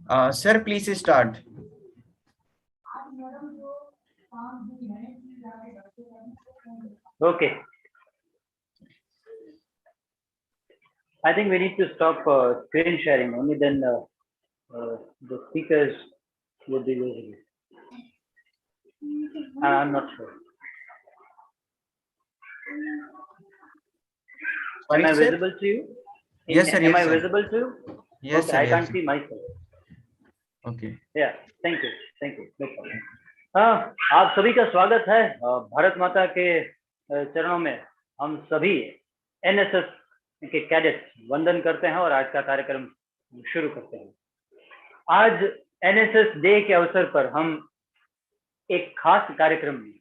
Sir, please start. Okay. I think we need to stop screen sharing. Only then the speakers would be visible. I'm not sure. Sorry, Am I sir? visible to you? Yes, sir. Am Yes, I sir. visible to you? Yes, Okay, sir. I Yes, can't sir. see myself. Okay. Yeah, thank you. Thank you. No problem. हाँ, आप सभी का स्वागत है भारत माता के चरणों में। हम सभी एनएसएस के कैडेट्स वंदन करते हैं और आज का कार्यक्रम शुरू करते हैं। आज एनएसएस डे के अवसर पर हम एक खास कार्यक्रम में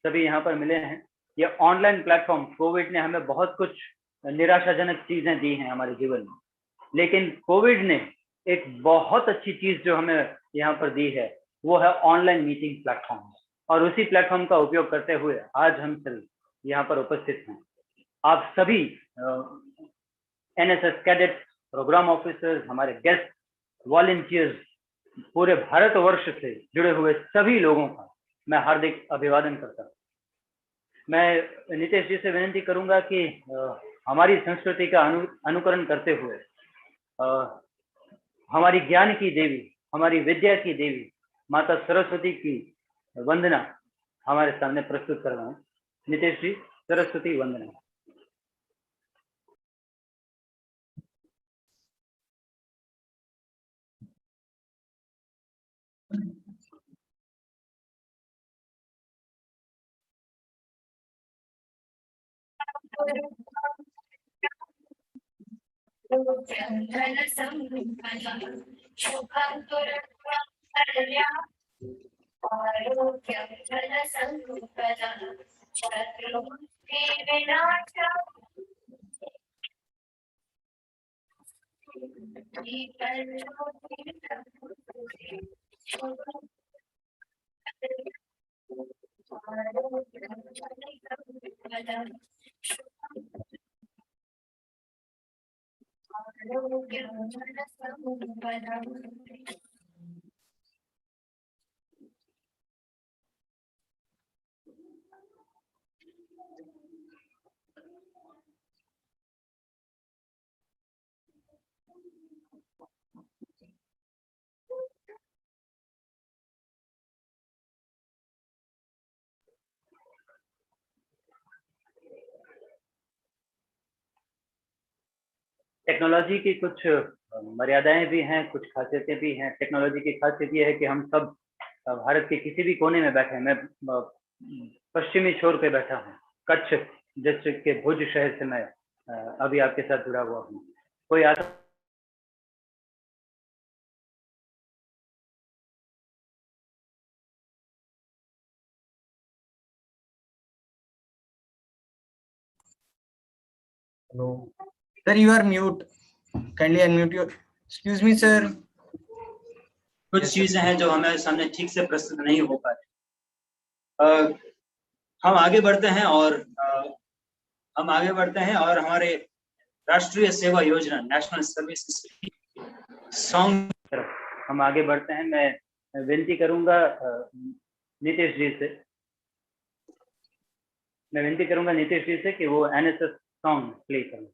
सभी यहाँ पर मिले हैं। ये ऑनलाइन प्लेटफॉर्म, कोविड ने हमें बहुत कुछ निराशाजनक चीजें दी हैं हमारे जीवन में, लेकिन कोविड ने एक बहुत अच्छी चीज जो हमें यहाँ पर दी है वो है ऑनलाइन मीटिंग प्लेटफॉर्म, और उसी प्लेटफॉर्म का उपयोग करते हुए आज हम सभी यहाँ पर उपस्थित हैं। आप सभी एनएसएस कैडेट्स, प्रोग्राम ऑफिसर्स, हमारे गेस्ट, वॉलंटियर्स, पूरे भारतवर्ष से जुड़े हुए सभी लोगों का मैं हार्दिक अभिवादन करता हूँ। मैं नितेश जी से विनती करूंगा कि हमारी संस्कृति का अनुकरण करते हुए हमारी ज्ञान की देवी, हमारी विद्या की देवी माता सरस्वती की वंदना हमारे सामने प्रस्तुत करवाएं। नितेश जी, सरस्वती वंदना। टेक्नोलॉजी की कुछ मर्यादाएं भी हैं, कुछ खासियतें भी हैं। टेक्नोलॉजी की खासियत ये है कि हम सब भारत के किसी भी कोने में बैठे हैं। मैं पश्चिमी छोर पे बैठा हूँ, कच्छ डिस्ट्रिक्ट के भुज शहर से मैं अभी आपके साथ जुड़ा हुआ हूँ। कोई आता Hello. Sir, you are mute. Kindly unmute your. Excuse me, sir. कुछ चीजें हैं जो हमारे सामने ठीक से प्रस्तुत नहीं हो पा रही। हम आगे बढ़ते हैं और हमारे राष्ट्रीय सेवा योजना, नेशनल सर्विस सॉन्ग हम आगे बढ़ते हैं। मैं विनती करूंगा नितेश जी से कि वो एनएसएस सॉन्ग प्ले करें।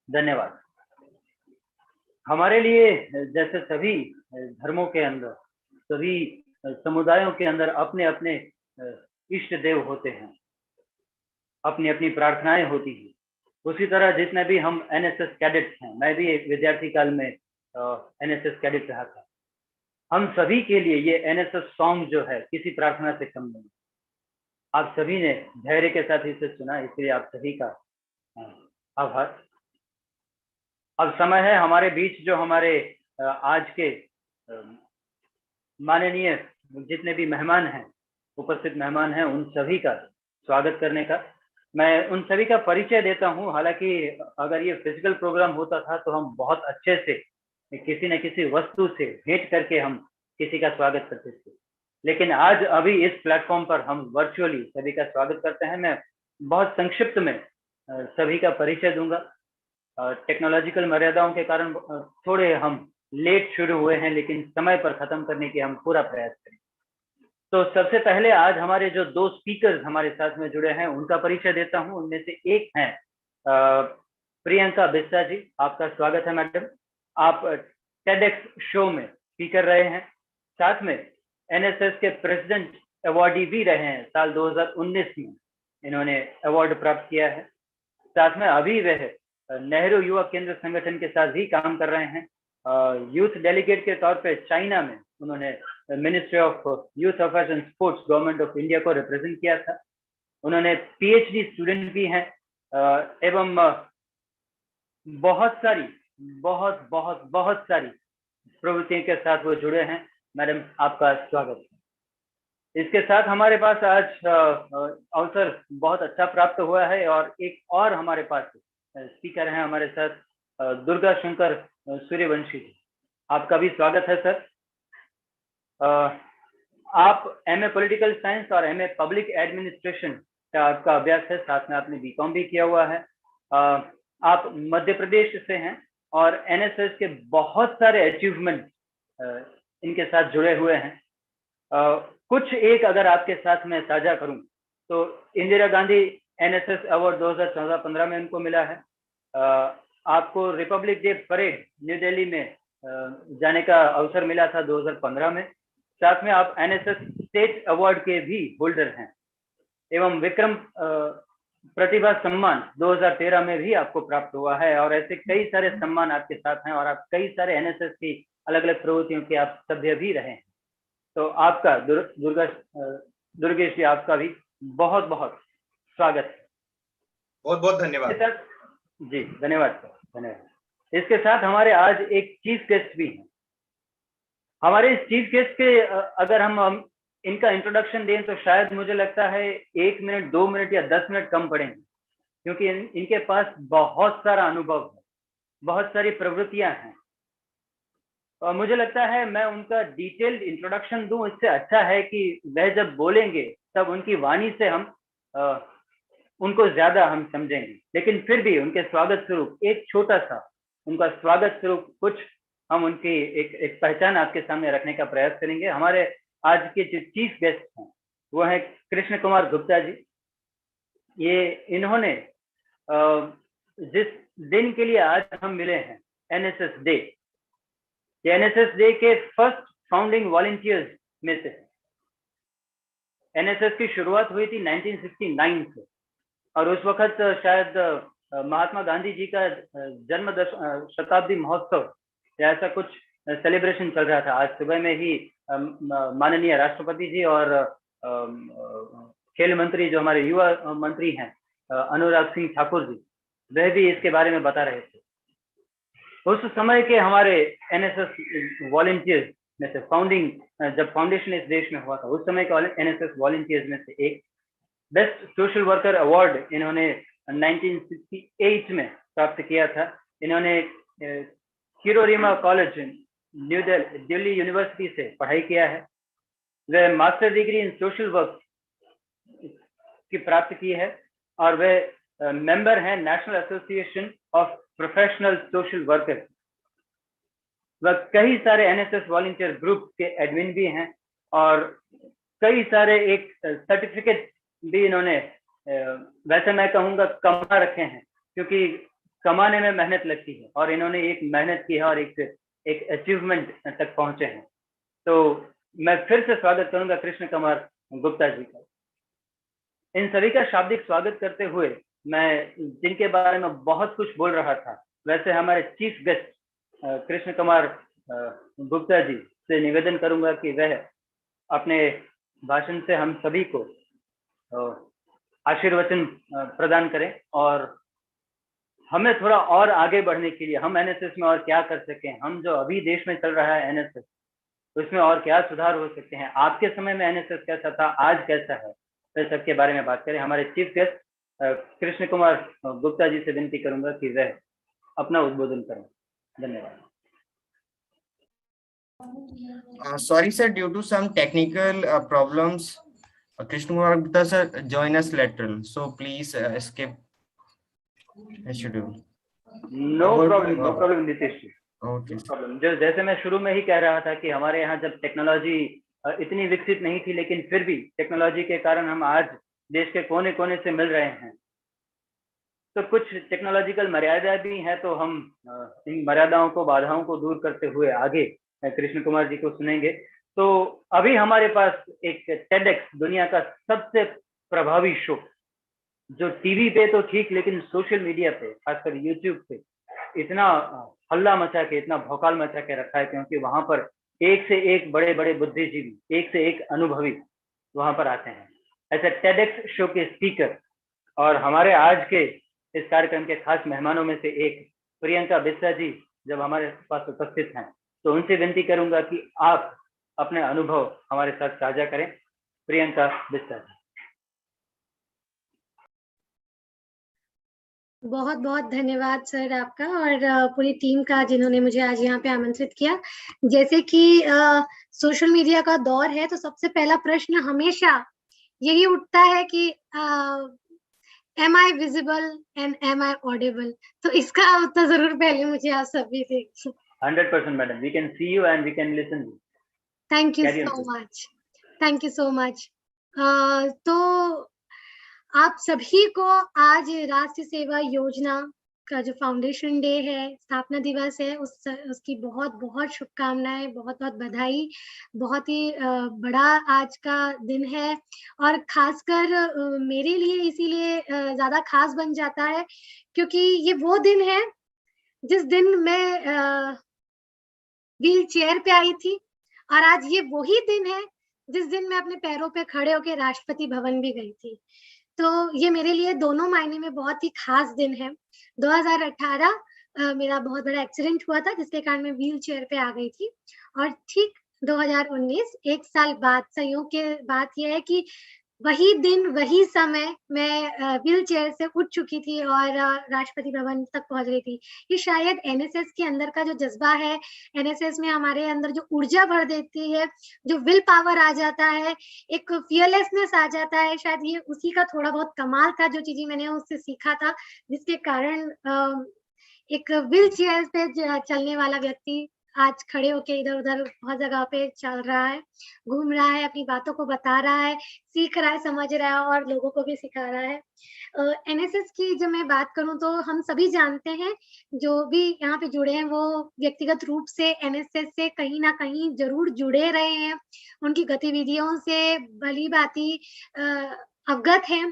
धन्यवाद। हमारे लिए जैसे सभी धर्मों के अंदर, सभी समुदायों के अंदर अपने अपने इष्ट देव होते हैं, अपनी अपनी प्रार्थनाएं होती हैं। उसी तरह जितने भी हम एनएसएस कैडेट्स हैं, मैं भी एक विद्यार्थी काल में एनएसएस कैडेट रहा था, हम सभी के लिए ये एनएसएस सॉन्ग जो है किसी प्रार्थना से कम नहीं। आप सभी ने धैर्य के साथ इसे सुना, इसलिए आप सभी का आभार। अब समय है हमारे बीच जो हमारे आज के माननीय जितने भी मेहमान हैं, उपस्थित मेहमान हैं, उन सभी का स्वागत करने का। मैं उन सभी का परिचय देता हूं। हालांकि अगर ये फिजिकल प्रोग्राम होता था तो हम बहुत अच्छे से किसी न किसी वस्तु से भेंट करके हम किसी का स्वागत करते थे, लेकिन आज अभी इस प्लेटफॉर्म पर हम वर्चुअली सभी का स्वागत करते हैं। मैं बहुत संक्षिप्त में सभी का परिचय दूंगा। टेक्नोलॉजिकल मर्यादाओं के कारण थोड़े हम लेट शुरू हुए हैं, लेकिन समय पर खत्म करने की हम पूरा प्रयास करें। तो सबसे पहले आज हमारे जो दो स्पीकर्स हमारे साथ में जुड़े हैं उनका परिचय देता हूं। उनमें से एक हैं प्रियंका बिस्सा जी। आपका स्वागत है मैडम। आप टेडेक्स शो में स्पीकर रहे हैं, साथ में एनएसएस के प्रेसिडेंट अवार्डी भी रहे हैं। साल 2019 में इन्होंने अवार्ड प्राप्त किया है। साथ में अभी वह नेहरू युवा केंद्र संगठन के साथ भी काम कर रहे हैं। यूथ डेलीगेट के तौर पे चाइना में उन्होंने ministry of youth affairs and sports government of India को रिप्रेजेंट किया था। उन्होंने पीएचडी स्टूडेंट भी हैं एवं बहुत सारी प्रवृत्तियों के साथ वो जुड़े हैं। मैडम, आपका स्वागत है। इसके साथ हमारे पास आज अवसर बहुत अच्छा प्राप्त हुआ है और एक और हमारे पास स्पीकर हैं हमारे साथ, दुर्गा शंकर सूर्यवंशी जी। आपका भी स्वागत है सर। आप एमए पॉलिटिकल साइंस और एमए पब्लिक एडमिनिस्ट्रेशन का आपका अभ्यास है, साथ में आपने बीकॉम भी किया हुआ है। आप मध्य प्रदेश से हैं और एनएसएस के बहुत सारे अचीवमेंट इनके साथ जुड़े हुए हैं। कुछ एक अगर आपके साथ में साझा करूं तो इंदिरा गांधी एनएसएस अवार्ड 2014-15 में उनको मिला है। आपको Republic day parade new Delhi में जाने का अवसर मिला था 2015 में। साथ में आप एनएसएस स्टेट अवार्ड के भी होल्डर हैं एवं विक्रम प्रतिभा सम्मान 2013 में भी आपको प्राप्त हुआ है, और ऐसे कई सारे सम्मान आपके साथ हैं, और आप कई सारे एनएसएस की अलग अलग प्रवृत्तियों के आप सभ्य भी रहे हैं। तो आपका दुर्गेश जी, आपका भी बहुत बहुत स्वागत है। बहुत बहुत धन्यवाद जी। धन्यवाद सर, धन्यवाद। इसके साथ हमारे आज एक चीफ गेस्ट भी हैं। हमारे इस चीफ गेस्ट के अगर हम इनका इंट्रोडक्शन दें तो शायद मुझे लगता है 1 मिनट 2 मिनट या 10 मिनट कम पड़ेंगे, क्योंकि इनके पास बहुत सारा अनुभव है, बहुत सारी प्रवृत्तियां हैं, और मुझे लगता है मैं उनका डिटेल्ड इंट्रोडक्शन दूं, इससे अच्छा है कि वह जब बोलेंगे तब उनकी वाणी से हम उनको ज्यादा हम समझेंगे। लेकिन फिर भी उनके स्वागत स्वरूप एक छोटा सा उनका स्वागत स्वरूप कुछ हम उनकी एक पहचान आपके सामने रखने का प्रयास करेंगे। हमारे आज के जो चीफ गेस्ट हैं वो है कृष्ण कुमार गुप्ता जी। ये इन्होंने जिस दिन के लिए आज हम मिले हैं, एनएसएस डे, ये एनएसएस डे के फर्स्ट फाउंडिंग वॉलंटियर्स में से। एनएसएस की शुरुआत हुई थी 1969 से, और उस वक्त शायद महात्मा गांधी जी का जन्म शताब्दी महोत्सव या ऐसा कुछ सेलिब्रेशन चल रहा था। आज सुबह में ही माननीय राष्ट्रपति जी और खेल मंत्री जो हमारे युवा मंत्री हैं अनुराग सिंह ठाकुर जी, वह भी इसके बारे में बता रहे थे। उस समय के हमारे एनएसएस वॉलंटियर्स में से जब फाउंडेशन इस देश में हुआ था, उस समय के एनएसएस वॉलंटियर्स में से एक बेस्ट सोशल वर्कर अवार्ड इन्होंने 1968 में प्राप्त किया था। इन्होंने किरोरिमा कॉलेज न्यू दिल्ली यूनिवर्सिटी से पढ़ाई किया है। वह master degree in social work की प्राप्त की है, और वह मेंबर हैं national association of professional social workers. वह कई सारे एनएसएस वॉलंटियर ग्रुप के एडमिन भी हैं, और कई सारे एक सर्टिफिकेट भी इन्होंने वैसे मैं कहूँगा कमा रखे हैं, क्योंकि कमाने में मेहनत लगती है, और इन्होंने एक मेहनत की है और एक अचीवमेंट तक पहुंचे हैं। तो मैं फिर से स्वागत करूंगा कृष्ण कुमार गुप्ता जी का। इन सभी का शाब्दिक स्वागत करते हुए मैं जिनके बारे में बहुत कुछ बोल रहा था, वैसे हमारे चीफ गेस्ट कृष्ण कुमार गुप्ता जी से निवेदन करूंगा कि वह अपने भाषण से हम सभी को आशीर्वचन प्रदान करें, और हमें थोड़ा और आगे बढ़ने के लिए हम एनएसएस में और क्या कर सकें, हम जो अभी देश में चल रहा है एनएसएस, उसमें और क्या सुधार हो सकते हैं, आपके समय में एनएसएस कैसा था, आज कैसा है, इस सब के बारे में बात करें। हमारे चीफ गेस्ट कृष्ण कुमार गुप्ता जी से विनती करूंगा कि वह अपना उद्बोधन करें। धन्यवाद। Sorry sir, due to some technical problems, Krishna Kumar Gupta sir join us lateral, so please skip schedule. No problem Nitish ji. Okay. जो जैसे मैं शुरू में ही कह रहा था कि हमारे यहाँ जब टेक्नोलॉजी इतनी विकसित नहीं थी, लेकिन फिर भी टेक्नोलॉजी के कारण हम आज देश के कोने कोने से मिल रहे हैं। तो कुछ टेक्नोलॉजिकल मर्यादाएं भी हैं, तो हम इन मर्यादाओं को, बाधाओं को दूर करते हुए आगे कृष्ण कुमार जी को सुनेंगे। तो अभी हमारे पास एक टेडेक्स, दुनिया का सबसे प्रभावी शो, जो टीवी पे तो ठीक, लेकिन सोशल मीडिया पे, खासकर यूट्यूब पे इतना हल्ला मचा के, इतना भौकाल मचा के रखा है, क्योंकि वहां पर एक से एक बड़े बड़े बुद्धिजीवी, एक से एक अनुभवी वहां पर आते हैं। ऐसे टेडेक्स शो के स्पीकर और हमारे आज के इस कार्यक्रम के खास मेहमानों में से एक प्रियंका बिस्सा जी जब हमारे पास उपस्थित हैं, तो उनसे विनती करूंगा कि आप अपने अनुभव हमारे साथ साझा करें। प्रियंका बिस्सा जी। बहुत बहुत धन्यवाद सर आपका और पूरी टीम का, जिन्होंने मुझे आज यहाँ पे आमंत्रित किया। जैसे कि सोशल मीडिया का दौर है, तो सबसे पहला प्रश्न हमेशा यही उठता है कि am I visible and am I audible? तो इसका उत्तर जरूर पहले मुझे आप सभी से। 100% madam, we can see you and we can listen you. Thank you so much. Thank you so much. तो आप सभी को आज राष्ट्रीय सेवा योजना का जो फाउंडेशन डे है, स्थापना दिवस है, उसकी बहुत बहुत शुभकामनाएं, बहुत बहुत बधाई। बहुत ही बड़ा आज का दिन है और खासकर मेरे लिए इसीलिए ज्यादा खास बन जाता है क्योंकि ये वो दिन है जिस दिन मैं व्हील चेयर पे आई थी और आज ये वही दिन है जिस दिन मैं अपने पैरों पे खड़े होकर राष्ट्रपति भवन भी गई थी। तो ये मेरे लिए दोनों मायने में बहुत ही खास दिन है। 2018 मेरा बहुत बड़ा एक्सीडेंट हुआ था जिसके कारण मैं व्हील चेयर पे आ गई थी और ठीक 2019 एक साल बाद संयोग के बात यह है कि वही दिन वही समय मैं व्हील चेयर से उठ चुकी थी और राष्ट्रपति भवन तक पहुंच गई थी। ये शायद एनएसएस के अंदर का जो जज्बा है, एनएसएस में हमारे अंदर जो ऊर्जा भर देती है, जो विल पावर आ जाता है, एक फियरलेसनेस आ जाता है, शायद ये उसी का थोड़ा बहुत कमाल था, जो चीजें मैंने उससे सीखा था, जिसके कारण एक व्हील चेयर पे चलने वाला व्यक्ति आज खड़े होके इधर उधर बहुत जगह पे चल रहा है, घूम रहा है, अपनी बातों को बता रहा है, सीख रहा है, समझ रहा है और लोगों को भी सिखा रहा है। एनएसएस की जब मैं बात करूं तो हम सभी जानते हैं, जो भी यहाँ पे जुड़े हैं वो व्यक्तिगत रूप से एनएसएस से कहीं ना कहीं जरूर जुड़े रहे हैं, उनकी गतिविधियों से भली भांति अवगत हैं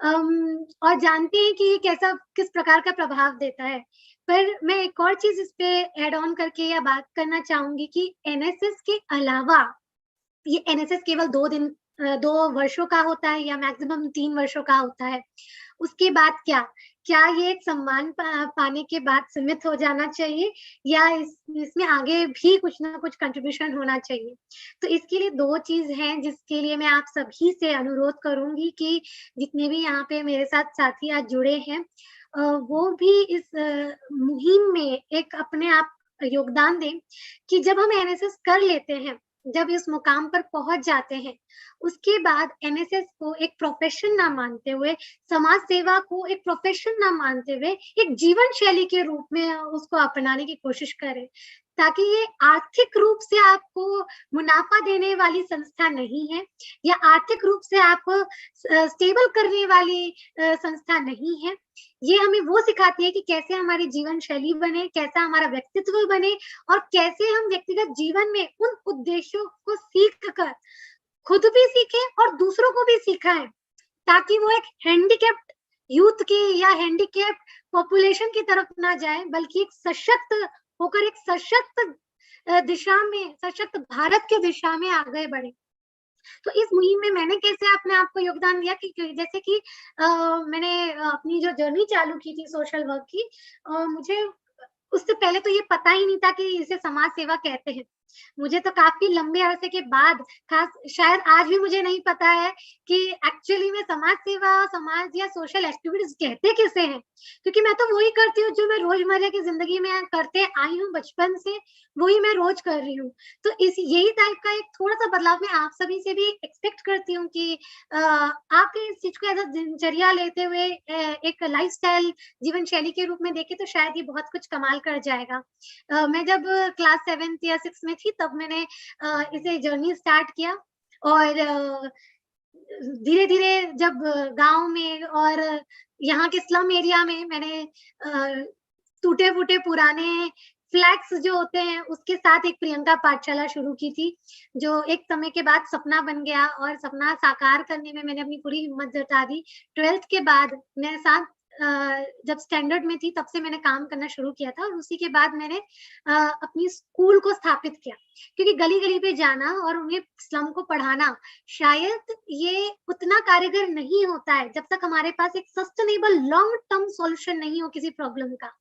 और जानते हैं कि ये कैसा किस प्रकार का प्रभाव देता है। पर मैं एक और चीज इस पे ऐड ऑन करके या बात करना चाहूंगी कि एनएसएस के अलावा ये एनएसएस केवल 2 वर्षों का होता है या मैक्सिमम 3 वर्षों का होता है। उसके बाद क्या ये एक सम्मान पाने के बाद सीमित हो जाना चाहिए या इसमें आगे भी कुछ ना कुछ कंट्रीब्यूशन होना चाहिए? तो इसके लिए 2 चीज हैं जिसके लिए मैं आप सभी से अनुरोध करूंगी कि जितने भी यहाँ पे मेरे साथ साथी आज जुड़े हैं वो भी इस मुहिम में एक अपने आप योगदान दें कि जब हम एनएसएस कर लेते हैं, जब इस मुकाम पर पहुंच जाते हैं, उसके बाद एनएसएस को एक प्रोफेशन ना मानते हुए, समाज सेवा को एक प्रोफेशन ना मानते हुए एक जीवन शैली के रूप में उसको अपनाने की कोशिश करें, ताकि ये आर्थिक रूप से आपको मुनाफा देने वाली संस्था नहीं है या आर्थिक रूप से आपको स्टेबल करने वाली संस्था नहीं है। ये हमें वो सिखाती है कि कैसे हमारी जीवन शैली बने, कैसा हमारा व्यक्तित्व बने और कैसे हम व्यक्तिगत जीवन में उन उद्देश्यों को सीख कर खुद भी सीखें और दूसरों को भी सिखाएं, ताकि वो एक हैंडीकैप्ड यूथ की या हैंडीकैप्ड पॉपुलेशन की तरफ ना जाए, बल्कि एक सशक्त होकर एक सशक्त दिशा में, सशक्त भारत की दिशा में आगे बढ़े। तो इस मुहिम में मैंने कैसे अपने आप को योगदान दिया कि जैसे कि मैंने अपनी जो जर्नी चालू की थी सोशल वर्क की, मुझे उससे पहले तो ये पता ही नहीं था कि इसे समाज सेवा कहते हैं। मुझे तो काफी लंबे अरसे के बाद, खास शायद आज भी मुझे नहीं पता है कि एक्चुअली में समाज सेवा, समाज या सोशल एक्टिविटीज कहते किसे हैं, क्योंकि मैं तो वही करती हूँ जो मैं रोजमर्रा की जिंदगी में करते आई हूँ बचपन से, वही मैं रोज कर रही हूँ। तो यही टाइप का एक थोड़ा सा बदलाव मैं आप सभी से भी एक्सपेक्ट करती हूँ कि आप इस चीज को एज अ दिनचर्या लेते हुए एक लाइफस्टाइल जीवन शैली के रूप में देखें तो शायद ये बहुत कुछ कमाल कर जाएगा। मैं जब क्लास 7th या 6th में थी तब मैंने इसे जर्नी स्टार्ट किया और धीरे धीरे जब गांव में और यहाँ के स्लम एरिया में मैंने टूटे फूटे पुराने फ्लैट्स जो होते हैं उसके साथ एक प्रियंका पाठशाला शुरू की थी, जो एक समय के बाद सपना बन गया और सपना साकार करने में मैंने अपनी पूरी हिम्मत जता दी। 12th के बाद मैं जब स्टैंडर्ड में थी तब से मैंने काम करना शुरू किया था और उसी के बाद मैंने अपनी स्कूल को स्थापित किया, क्योंकि गली गली पे जाना और उन्हें स्लम को पढ़ाना शायद ये उतना कारगर नहीं होता है जब तक हमारे पास एक सस्टेनेबल लॉन्ग टर्म सॉल्यूशन नहीं हो किसी प्रॉब्लम का।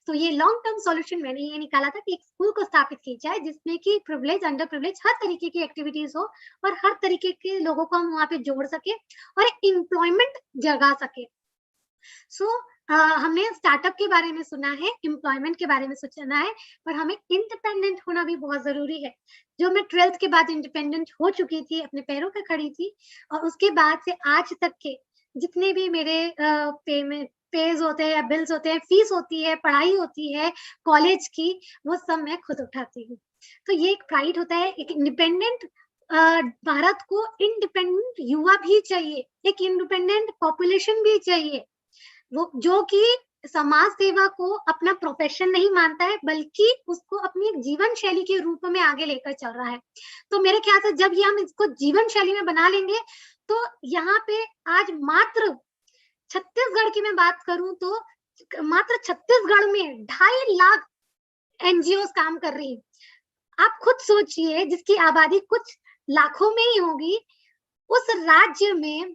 तो ये लॉन्ग टर्म सॉल्यूशन मैंने ये निकाला था कि एक स्कूल को स्थापित की जाए जिसमें कि प्रिविलेज, अंडर प्रिविलेज हर तरीके की एक्टिविटीज हो और हर तरीके के लोगों को हम वहाँ पे जोड़ सके और एक एम्प्लॉयमेंट जगा सके। हमने स्टार्टअप के बारे में सुना है, एम्प्लॉयमेंट के बारे में सुना है, पर हमें इंडिपेंडेंट होना भी बहुत जरूरी है। जो मैं 12th के बाद इंडिपेंडेंट हो चुकी थी, अपने पैरों पे खड़ी थी और उसके बाद से आज तक के जितने भी मेरे पेज होते हैं या बिल्स होते हैं, फीस होती है, पढ़ाई होती है कॉलेज की, वो सब मैं खुद उठाती हूँ। तो ये एक प्राइड होता है। एक इंडिपेंडेंट भारत को इंडिपेंडेंट युवा भी चाहिए, एक इंडिपेंडेंट पॉपुलेशन भी चाहिए, वो जो कि समाज सेवा को अपना प्रोफेशन नहीं मानता है, बल्कि उसको अपनी एक जीवन शैली के रूप में आगे लेकर चल रहा है। तो मेरे ख्याल से जब ये हम इसको जीवन शैली में बना लेंगे, तो यहाँ पे आज मात्र छत्तीसगढ़ की मैं बात करूं तो मात्र छत्तीसगढ़ में 2.5 लाख एनजीओ काम कर रही है। आप खुद सोचिए, जिसकी आबादी कुछ लाखों में ही होगी, उस राज्य में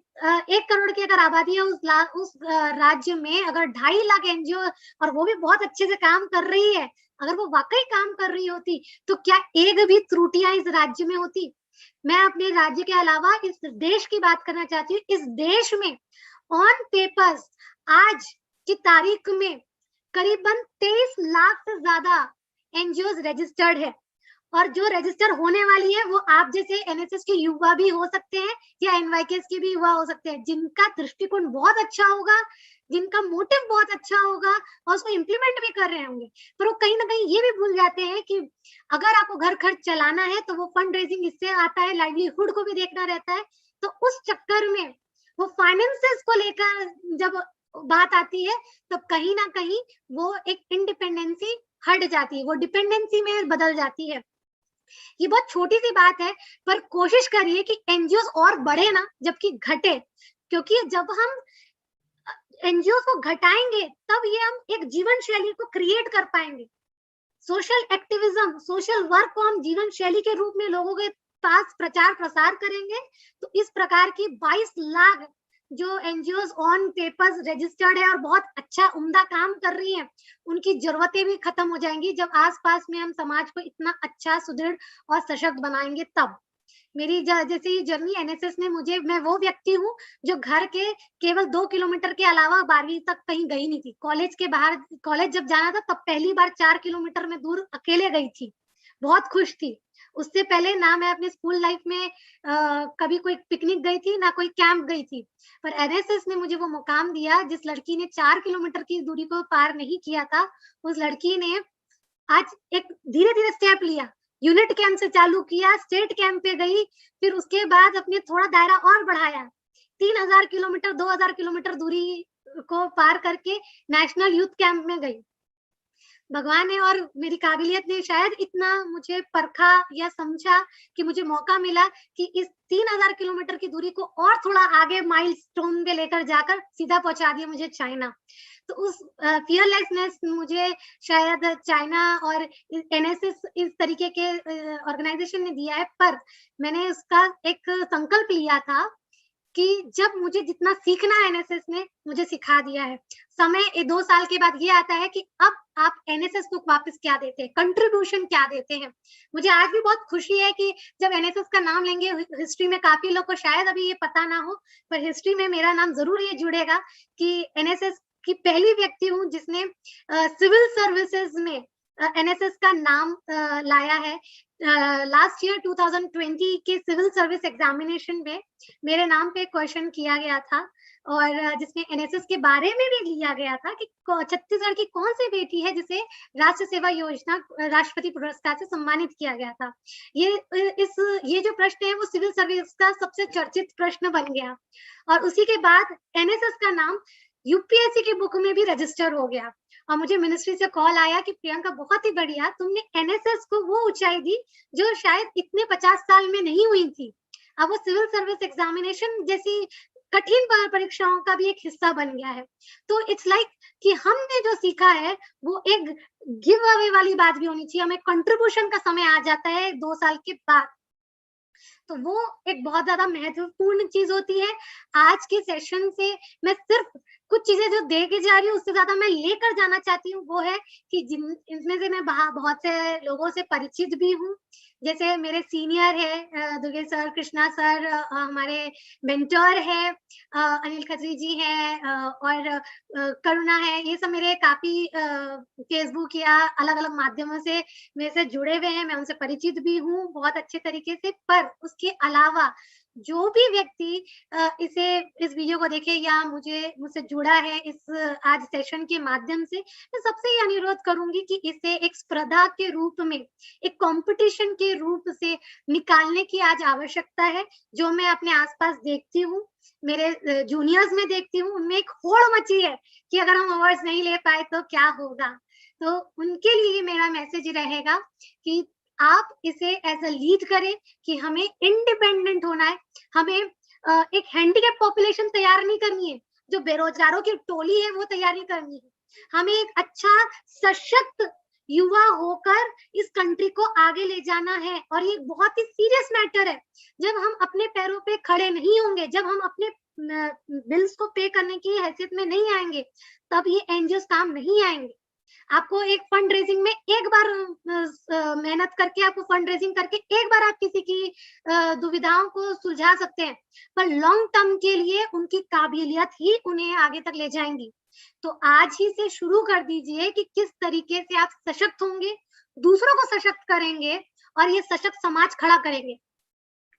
1 करोड़ की अगर आबादी है, उस राज्य में अगर 2.5 लाख एनजीओ, और वो भी बहुत अच्छे से काम कर रही है, अगर वो वाकई काम कर रही होती तो क्या एक भी त्रुटियां इस राज्य में होती? मैं अपने राज्य के अलावा इस देश की बात करना चाहती हूँ। इस देश में ऑन पेपर्स आज की तारीख में करीबन 23 लाख से ज्यादा एनजीओ रजिस्टर्ड है, और जो रजिस्टर होने वाली है वो आप जैसे एनएसएस के युवा भी हो सकते हैं या एनवाईकेएस के भी युवा हो सकते हैं, जिनका दृष्टिकोण बहुत अच्छा होगा, जिनका मोटिव बहुत अच्छा होगा और उसको इम्प्लीमेंट भी कर रहे होंगे। पर वो कहीं ना कहीं ये भी भूल जाते हैं कि अगर आपको घर खर्च चलाना है तो वो फंड रेजिंग इससे आता है, लाइवलीहुड को भी देखना रहता है। तो उस चक्कर में वो फाइनेंसेस को लेकर जब बात आती है, तो कहीं ना कहीं वो एक इंडिपेंडेंसी हट जाती है, वो डिपेंडेंसी में बदल जाती है। ये बहुत छोटी सी बात है, पर कोशिश करिए कि एनजीओ और बढ़े ना, जबकि घटे, क्योंकि जब हम एनजीओ को घटाएंगे तब ये हम एक जीवन शैली को क्रिएट कर पाएंगे। सोशल एक्टिविज्म, सोशल वर्क को हम जीवन शैली के रूप में लोगों के पास प्रचार प्रसार करेंगे, तो इस प्रकार की 22 लाख जो एनजीओ ऑन पेपर्स रजिस्टर्ड है और बहुत अच्छा उम्दा काम कर रही हैं, उनकी जरूरतें भी खत्म हो जाएंगी जब आसपास में हम समाज को इतना अच्छा, सुदृढ़ और सशक्त बनाएंगे। तब मेरी जैसे जर्नी एनएसएस ने मुझे, मैं वो व्यक्ति हूँ जो घर के केवल 2 किलोमीटर के अलावा 12वीं तक कहीं गई नहीं थी। कॉलेज के बाहर, कॉलेज जब जाना था तब पहली बार 4 किलोमीटर में दूर अकेले गई थी, बहुत खुश थी। उससे पहले ना मैं अपने स्कूल लाइफ में कभी कोई पिकनिक गई थी, ना कोई कैंप गई थी। पर एनएसएस ने मुझे वो मुकाम दिया। जिस लड़की ने 4 किलोमीटर की दूरी को पार नहीं किया था, उस लड़की ने आज एक धीरे धीरे स्टेप लिया, यूनिट कैंप से चालू किया, स्टेट कैंप पे गई, फिर उसके बाद अपने थोड़ा दायरा और बढ़ाया, 3000 किलोमीटर 2000 किलोमीटर दूरी को पार करके नेशनल यूथ कैंप में गई। भगवान ने और मेरी काबिलियत ने शायद इतना मुझे परखा या समझा कि मुझे मौका मिला कि इस 3000 किलोमीटर की दूरी को और थोड़ा आगे माइलस्टोन पे लेकर जाकर सीधा पहुंचा दिया मुझे चाइना। तो उस फियरलेसनेस मुझे शायद चाइना और एनएसएस इस तरीके के ऑर्गेनाइजेशन ने दिया है। पर मैंने उसका एक संकल्प लिया था कि जब मुझे जितना सीखना है एनएसएस ने मुझे सिखा दिया है। समय 2 साल के बाद ये आता है कि अब आप एनएसएस को वापस क्या देते हैं, कंट्रीब्यूशन क्या देते हैं। मुझे आज भी बहुत खुशी है कि जब एनएसएस का नाम लेंगे, हिस्ट्री में काफी लोग को शायद अभी ये पता ना हो, पर हिस्ट्री में मेरा नाम जरूर ये जुड़ेगा कि एनएसएस की पहली व्यक्ति हूँ जिसने सिविल सर्विसेज में एनएसएस का नाम लाया है। लास्ट ईयर 2020 के सिविल सर्विस एग्जामिनेशन में मेरे नाम पे क्वेश्चन किया गया था, और जिसमें एनएसएस के बारे में भी लिया गया था कि छत्तीसगढ़ की कौन सी बेटी है जिसे राष्ट्र सेवा योजना राष्ट्रपति पुरस्कार से सम्मानित किया गया था। ये जो प्रश्न है वो सिविल सर्विस का सबसे चर्चित प्रश्न बन गया, और उसी के बाद एनएसएस का नाम यूपीएससी की बुक में भी रजिस्टर हो गया। और मुझे मिनिस्ट्री से कॉल आया कि प्रियंका बहुत ही बढ़िया, तुमने एनएसएस को वो ऊंचाई दी जो शायद इतने 50 साल में नहीं हुई थी। अब वो सिविल सर्विस एग्जामिनेशन जैसी कठिन परीक्षाओं का भी एक हिस्सा बन गया है। तो इट्स लाइक कि हमने जो सीखा है वो एक गिव अवे वाली बात भी होनी चाहिए, हमें कंट्रीब्यूशन का समय आ जाता है 2 साल के बाद। तो वो एक बहुत ज्यादा महत्वपूर्ण चीज होती है। आज के सेशन से मैं सिर्फ कुछ चीजें जो दे के जा रही हूँ, उससे ज्यादा मैं लेकर जाना चाहती हूँ। वो है कि इनमें से मैं बहुत से लोगों से परिचित भी हूँ, जैसे मेरे सीनियर है दुर्गेश सर, कृष्णा सर, हमारे मेंटोर है अनिल खत्री जी हैं, और करुणा है। ये सब मेरे काफी फेसबुक या अलग अलग माध्यमों से मेरे से जुड़े हुए हैं, मैं उनसे परिचित भी हूँ बहुत अच्छे तरीके से। पर उसके अलावा जो भी व्यक्ति इस वीडियो को देखे या मुझसे जुड़ा है इस आज सेशन के माध्यम से, मैं सबसे ये अनुरोध करूंगी कि इसे एक स्पर्धा के रूप में, एक कंपटीशन के रूप से निकालने की आज आवश्यकता है। जो मैं अपने आसपास देखती हूँ, मेरे जूनियर्स में देखती हूँ, उनमें एक होड़ मची है कि अगर हम अवार्ड्स नहीं ले पाए तो क्या होगा। तो उनके लिए मेरा मैसेज रहेगा कि आप इसे एज अ लीड करें कि हमें इंडिपेंडेंट होना है, हमें एक हैंडीकैप पॉपुलेशन तैयार नहीं करनी है, जो बेरोजगारों की टोली है वो तैयार नहीं करनी है, हमें एक अच्छा सशक्त युवा होकर इस कंट्री को आगे ले जाना है। और ये बहुत ही सीरियस मैटर है। जब हम अपने पैरों पे खड़े नहीं होंगे, जब हम अपने बिल्स को पे करने की हैसियत में नहीं आएंगे, तब ये एनजीओ काम नहीं आएंगे। आपको एक फंड रेजिंग में एक बार मेहनत करके, आपको फंड रेजिंग करके एक बार आप किसी की दुविधाओं को सुलझा सकते हैं, पर लॉन्ग टर्म के लिए उनकी काबिलियत ही उन्हें आगे तक ले जाएंगी। तो आज ही से शुरू कर दीजिए कि किस तरीके से आप सशक्त होंगे, दूसरों को सशक्त करेंगे और ये सशक्त समाज खड़ा करेंगे।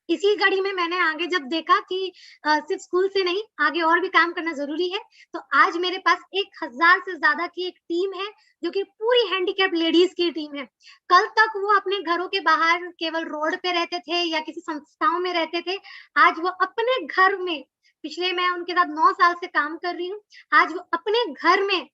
इसी कड़ी में मैंने आगे जब देखा कि सिर्फ स्कूल से नहीं, आगे और भी काम करना जरूरी है, तो आज मेरे पास 1000 से ज्यादा की एक टीम है जो कि पूरी हैंडीकैप लेडीज की टीम है। कल तक वो अपने घरों के बाहर केवल रोड पे रहते थे या किसी संस्थाओं में रहते थे, आज वो अपने घर में, पिछले मैं उनके साथ 9 साल से काम कर रही हूँ, आज वो अपने घर में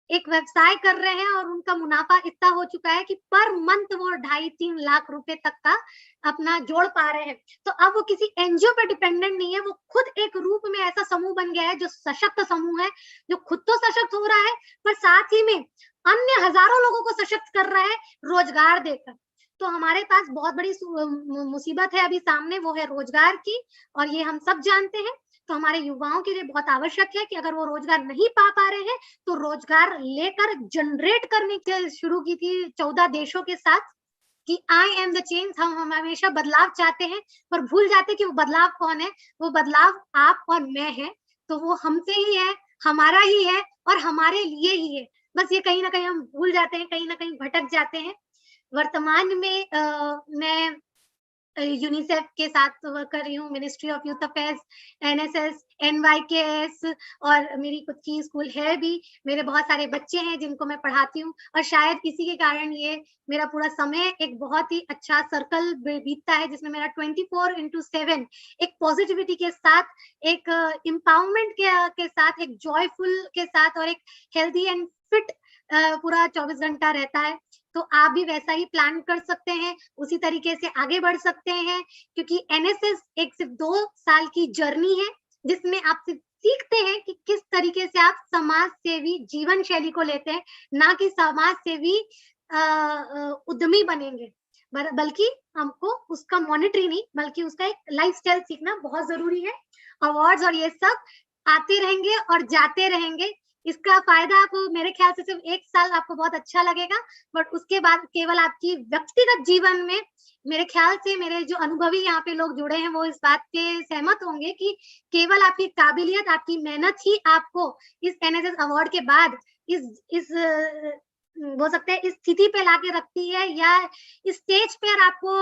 एक व्यवसाय कर रहे हैं और उनका मुनाफा इतना हो चुका है कि पर मंथ वो 2.5-3 लाख रुपए तक का अपना जोड़ पा रहे हैं। तो अब वो किसी एनजीओ पे डिपेंडेंट नहीं है, वो खुद एक रूप में ऐसा समूह बन गया है जो सशक्त समूह है, जो खुद तो सशक्त हो रहा है पर साथ ही में अन्य हजारों लोगों को सशक्त कर रहा है रोजगार देकर। तो हमारे पास बहुत बड़ी मुसीबत है अभी सामने, वो है रोजगार की, और ये हम सब जानते हैं। तो हमारे युवाओं के लिए बहुत आवश्यक है कि अगर वो रोजगार नहीं पा रहे हैं तो रोजगार लेकर जनरेट करने के शुरू की थी 14 देशों के साथ कि आई एम द चेंज। हम हमेशा बदलाव चाहते हैं पर भूल जाते कि वो बदलाव कौन है, वो बदलाव आप और मैं है। तो वो हमसे ही है, हमारा ही है और हमारे लिए ही है। बस ये कहीं ना कहीं हम भूल जाते हैं, कहीं ना कहीं भटक जाते हैं। वर्तमान में मैं यूनिसेफ के साथ वर्क कर रही हूँ, ministry of youth affairs, NSS, NYKS, और मेरी खुद की स्कूल है भी। मेरे बहुत सारे बच्चे हैं जिनको मैं पढ़ाती हूँ और शायद इसी के कारण ये मेरा पूरा समय एक बहुत ही अच्छा सर्कल बीतता है जिसमें मेरा 24/7 एक पॉजिटिविटी के साथ, एक एम्पावरमेंट के साथ, एक जॉयफुल के साथ और एक हेल्दी एंड फिट पूरा 24 घंटा रहता है। तो आप भी वैसा ही प्लान कर सकते हैं, उसी तरीके से आगे बढ़ सकते हैं, क्योंकि एनएसएस एक सिर्फ 2 साल की जर्नी है जिसमें आप सिर्फ सीखते हैं कि किस तरीके से आप समाज सेवी जीवन शैली को लेते हैं, ना कि समाज सेवी उद्यमी बनेंगे, बल्कि हमको उसका मॉनिटरी नहीं बल्कि उसका एक लाइफस्टाइल सीखना बहुत जरूरी है। अवार्ड्स और ये सब आते रहेंगे और जाते रहेंगे, इसका फायदा आपको मेरे ख्याल से सिर्फ 1 साल आपको बहुत अच्छा लगेगा, बट उसके बाद केवल आपकी व्यक्तिगत जीवन में, मेरे ख्याल से मेरे जो अनुभवी यहाँ पे लोग जुड़े हैं वो इस बात पे सहमत होंगे कि केवल आपकी काबिलियत, आपकी मेहनत ही आपको इस एनएसएस अवार्ड के बाद इस हो सकता है इस स्थिति पे लाके रखती है या इस स्टेज पे आपको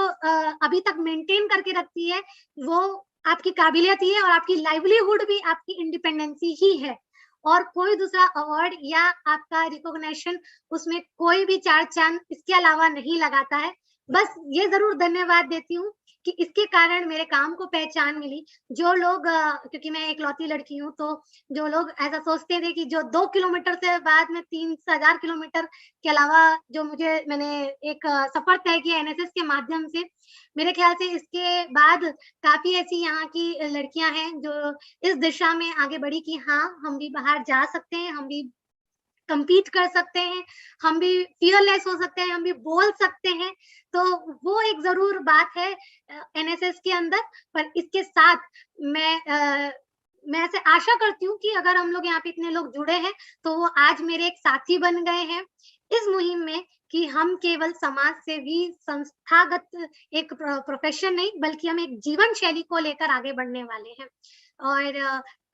अभी तक मेंटेन करके रखती है। वो आपकी काबिलियत ही है और आपकी लाइवलीहुड भी आपकी इंडिपेंडेंसी ही है, और कोई दूसरा अवार्ड या आपका रिकॉग्निशन उसमें कोई भी 4 चांद इसके अलावा नहीं लगाता है। बस ये जरूर धन्यवाद देती हूँ कि इसके कारण मेरे काम को पहचान मिली। जो लोग क्योंकि मैं एक लौती लड़की हूँ, तो जो लोग ऐसा सोचते थे कि जो 2 किलोमीटर से बाद में 3000 किलोमीटर के अलावा जो मैंने एक सफर तय किया एनएसएस के माध्यम से, मेरे ख्याल से इसके बाद काफी ऐसी यहाँ की लड़कियां हैं जो इस दिशा में आगे बढ़ी कि हाँ हम भी बाहर जा सकते हैं, हम भी compete कर सकते हैं, हम भी fearless हो सकते हैं, हम भी बोल सकते हैं। तो वो एक जरूर बात है एनएसएस के अंदर। पर इसके साथ मैं ऐसे आशा करती हूँ कि अगर हम लोग यहाँ पे इतने लोग जुड़े हैं तो वो आज मेरे एक साथी बन गए हैं इस मुहिम में कि हम केवल समाज से भी संस्थागत एक प्रोफेशन नहीं बल्कि हम एक जीवन शैली को लेकर आगे बढ़ने वाले हैं। और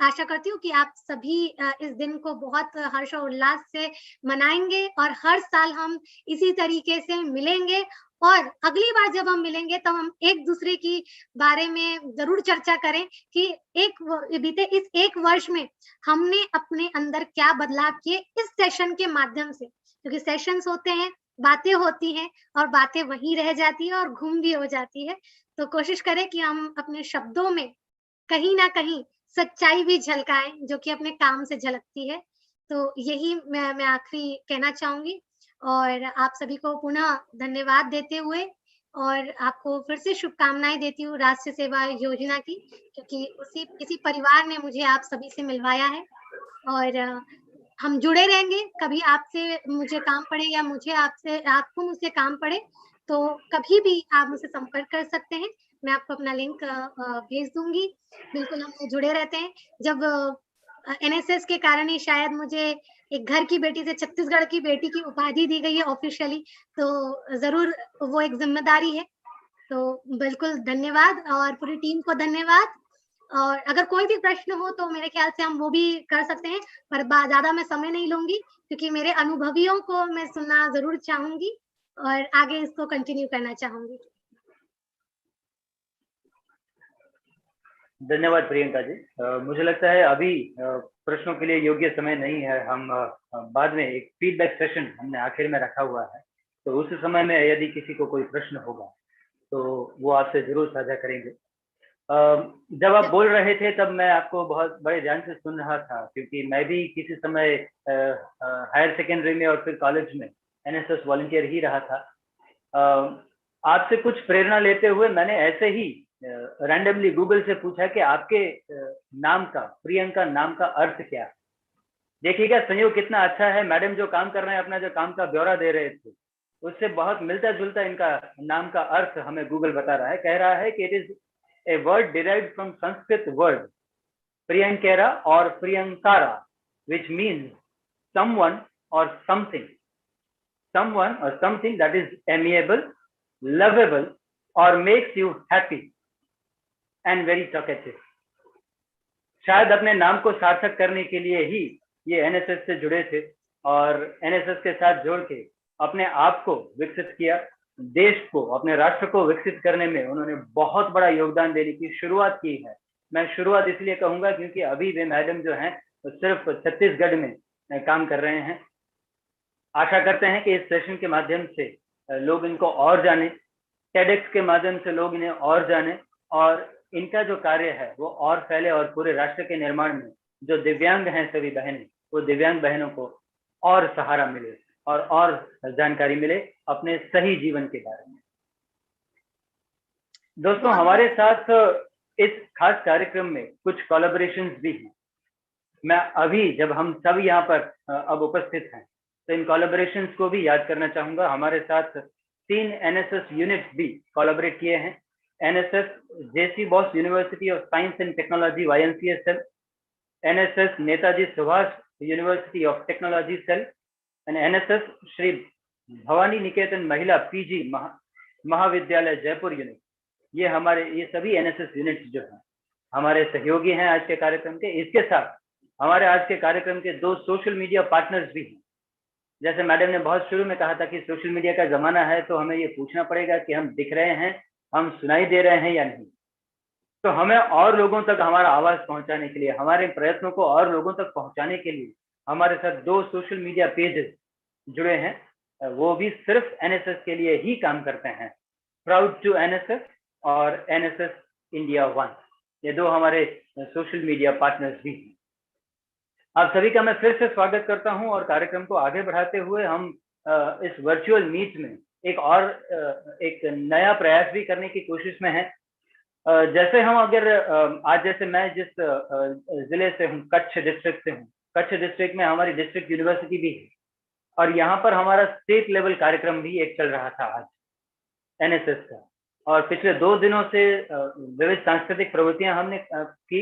आशा करती हूँ कि आप सभी इस दिन को बहुत हर्ष और उल्लास से मनाएंगे और हर साल हम इसी तरीके से मिलेंगे और अगली बार जब हम मिलेंगे तब हम एक दूसरे की बारे में जरूर चर्चा करें कि बीते इस एक वर्ष में हमने अपने अंदर क्या बदलाव किए इस सेशन के माध्यम से, क्योंकि सेशंस होते हैं, बातें होती हैं और बातें वहीं रह जाती है और घूम भी हो जाती है। तो कोशिश करें कि हम अपने शब्दों में कहीं ना कहीं सच्चाई भी झलकाएं जो कि अपने काम से झलकती है। तो यही मैं आखिरी कहना चाहूंगी और आप सभी को पुनः धन्यवाद देते हुए और आपको फिर से शुभकामनाएं देती हूँ राष्ट्रीय सेवा योजना की, क्योंकि इसी परिवार ने मुझे आप सभी से मिलवाया है और हम जुड़े रहेंगे। कभी आपसे मुझे काम पड़े या आपको मुझसे काम पड़े तो कभी भी आप मुझसे संपर्क कर सकते हैं। मैं आपको अपना लिंक भेज दूंगी। बिल्कुल हम जुड़े रहते हैं। जब एनएसएस के कारण ही शायद मुझे एक घर की बेटी से छत्तीसगढ़ की बेटी की उपाधि दी गई है ऑफिशियली, तो जरूर वो एक जिम्मेदारी है। तो बिल्कुल धन्यवाद और पूरी टीम को धन्यवाद। और अगर कोई भी प्रश्न हो तो मेरे ख्याल से हम वो भी कर सकते हैं, पर ज्यादा मैं समय नहीं लूंगी क्योंकि मेरे अनुभवियों को मैं सुनना जरूर चाहूंगी और आगे इसको कंटिन्यू करना चाहूंगी। धन्यवाद प्रियंका जी। मुझे लगता है अभी प्रश्नों के लिए योग्य समय नहीं है। हम बाद में एक फीडबैक सेशन हमने आखिर में रखा हुआ है, तो उस समय में यदि किसी को कोई प्रश्न होगा तो वो आपसे जरूर साझा करेंगे। जब आप बोल रहे थे तब मैं आपको बहुत बड़े ध्यान से सुन रहा था, क्योंकि मैं भी किसी समय हायर सेकेंडरी में और फिर कॉलेज में एनएसएस वॉलंटियर ही रहा था। आपसे कुछ प्रेरणा लेते हुए मैंने ऐसे ही रैंडमली गूगल से पूछा कि आपके नाम का, प्रियंका नाम का अर्थ क्या है। देखिएगा संयोग कितना अच्छा है, मैडम जो काम कर रहे हैं, अपना जो काम का ब्यौरा दे रहे थे, उससे बहुत मिलता जुलता इनका नाम का अर्थ हमें गूगल बता रहा है। कह रहा है कि it is a word derived from Sanskrit word प्रियंकेरा और प्रियंकारा, which means someone or something that is amiable, lovable or makes you happy and very talkative। शायद अपने नाम को सार्थक करने के लिए ही ये एनएसएस से जुड़े थे और एनएसएस के साथ जोड़ के अपने आप को विकसित किया, देश को, अपने राष्ट्र को विकसित करने में उन्होंने बहुत बड़ा योगदान देने की शुरुआत की है। मैं शुरुआत इसलिए कहूंगा क्योंकि अभी वे मैडम जो हैं तो सिर्फ छत्तीसगढ़ में काम कर रहे हैं। आशा करते हैं कि इस सेशन के माध्यम से लोग इनको और जाने, टेडेक्स के माध्यम से लोग इन्हें और जाने और इनका जो कार्य है वो और फैले और पूरे राष्ट्र के निर्माण में जो दिव्यांग हैं सभी बहनें, वो दिव्यांग बहनों को और सहारा मिले और जानकारी मिले अपने सही जीवन के बारे में। दोस्तों, हमारे साथ इस खास कार्यक्रम में कुछ कोलैबोरेशंस भी हैं। मैं अभी जब हम सब यहाँ पर अब उपस्थित हैं तो इन कोलैबोरेशंस को भी याद करना चाहूंगा। हमारे साथ 3 एनएसएस यूनिट्स भी कोलैबोरेट किए हैं। NSS J C Bose university of science and technology YMCA cell, NSS Netaji Subhash university of technology cell and NSS Shri Bhawani Niketan Mahila PG Mahavidyalaya Jaipur unit. ये सभी एनएसएस यूनिट्स जो हैं हमारे सहयोगी हैं आज के कार्यक्रम के। इसके साथ हमारे आज के कार्यक्रम के 2 सोशल मीडिया पार्टनर्स भी हैं। जैसे मैडम ने बहुत शुरू में कहा था कि सोशल मीडिया का जमाना है, तो हमें ये पूछना पड़ेगा कि हम दिख रहे हैं, हम सुनाई दे रहे हैं या नहीं। तो हमें और लोगों तक हमारा आवाज पहुंचाने के लिए, हमारे प्रयत्नों को और लोगों तक पहुंचाने के लिए हमारे साथ 2 सोशल मीडिया पेजेस जुड़े हैं, वो भी सिर्फ एनएसएस के लिए ही काम करते हैं। प्राउड टू एनएसएस और एनएसएस इंडिया 1, ये 2 हमारे सोशल मीडिया पार्टनर्स भी हैं। आप सभी का मैं फिर से स्वागत करता हूं और कार्यक्रम को आगे बढ़ाते हुए हम इस वर्चुअल मीट में एक नया प्रयास भी करने की कोशिश में है। जैसे हम अगर आज जैसे मैं जिस जिले से हूँ, कच्छ डिस्ट्रिक्ट से हूँ, कच्छ डिस्ट्रिक्ट में हमारी डिस्ट्रिक्ट यूनिवर्सिटी भी है और यहाँ पर हमारा स्टेट लेवल कार्यक्रम भी एक चल रहा था आज एनएसएस का। और पिछले 2 दिनों से विविध सांस्कृतिक प्रवृत्तियां हमने की।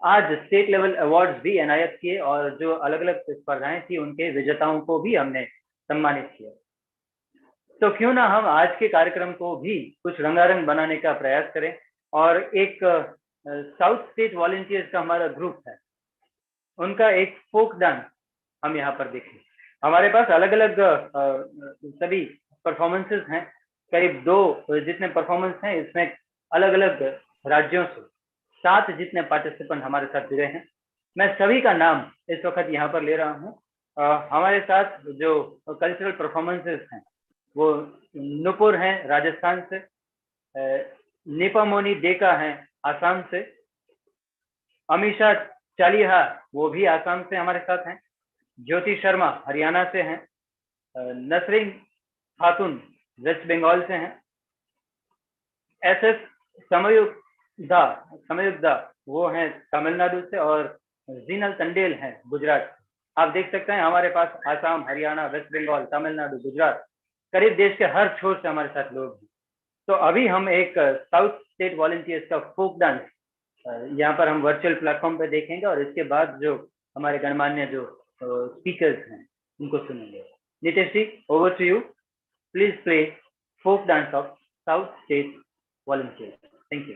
आज स्टेट लेवल अवार्ड्स भी एनायत किए और जो अलग अलग स्पर्धाएं थी उनके विजेताओं को भी हमने सम्मानित किया। तो क्यों ना हम आज के कार्यक्रम को भी कुछ रंगारंग बनाने का प्रयास करें और एक साउथ स्टेट वॉलंटियर्स का हमारा ग्रुप है, उनका एक फोक डांस हम यहाँ पर देखें। हमारे पास अलग अलग सभी परफॉर्मेंसेस हैं करीब 2 जितने परफॉर्मेंस हैं, इसमें अलग अलग राज्यों से 7 जितने पार्टिसिपेंट हमारे साथ जुड़े हैं। मैं सभी का नाम इस वक्त यहाँ पर ले रहा हूँ। हमारे साथ जो कल्चरल परफॉर्मेंसेस हैं वो नुपुर हैं राजस्थान से, निपामोनी डेका हैं आसाम से, अमीशा चालिहा वो भी आसाम से हमारे साथ हैं, ज्योति शर्मा हरियाणा से हैं, नसरीन खातून वेस्ट बंगाल से हैं, एसएस समयुक्ता वो हैं तमिलनाडु से, और जीनल तंडेल हैं गुजरात। आप देख सकते हैं हमारे पास आसाम, हरियाणा, वेस्ट बंगाल, तमिलनाडु, गुजरात, करीब देश के हर छोर से हमारे साथ लोग हैं। तो अभी हम एक साउथ स्टेट वॉलंटियर्स का फोक डांस यहाँ पर हम वर्चुअल प्लेटफॉर्म पे देखेंगे, और इसके बाद जो हमारे गणमान्य जो स्पीकर्स हैं उनको सुनेंगे। Nitesh ji, over to you, please play folk dance of south state volunteers. Thank you.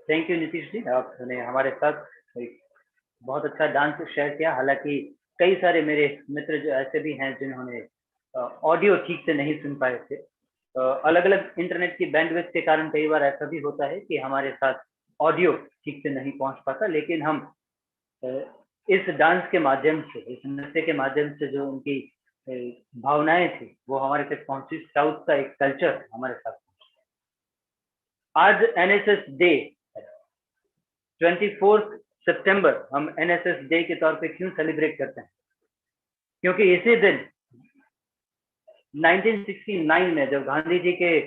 Thank you Nitish ji, आपने हमारे साथ एक बहुत अच्छा डांस शेयर किया। हालांकि कई सारे मेरे मित्र जो ऐसे भी हैं जिन्होंने ऑडियो ठीक से नहीं सुन पाए थे, अलग अलग इंटरनेट की बैंडविड्थ के कारण कई बार ऐसा भी होता है कि हमारे साथ ऑडियो ठीक से नहीं पहुंच पाता, लेकिन हम इस डांस के माध्यम से, इस नृत्य के माध्यम से जो उनकी भावनाएं थी वो हमारे तक पहुंची। साउथ का एक कल्चर हमारे साथ। आज एनएसएस डे 24 सितंबर हम एनएसएस डे के तौर पे क्यों सेलिब्रेट करते हैं? क्योंकि इसी दिन 1969 में जब गांधी जी के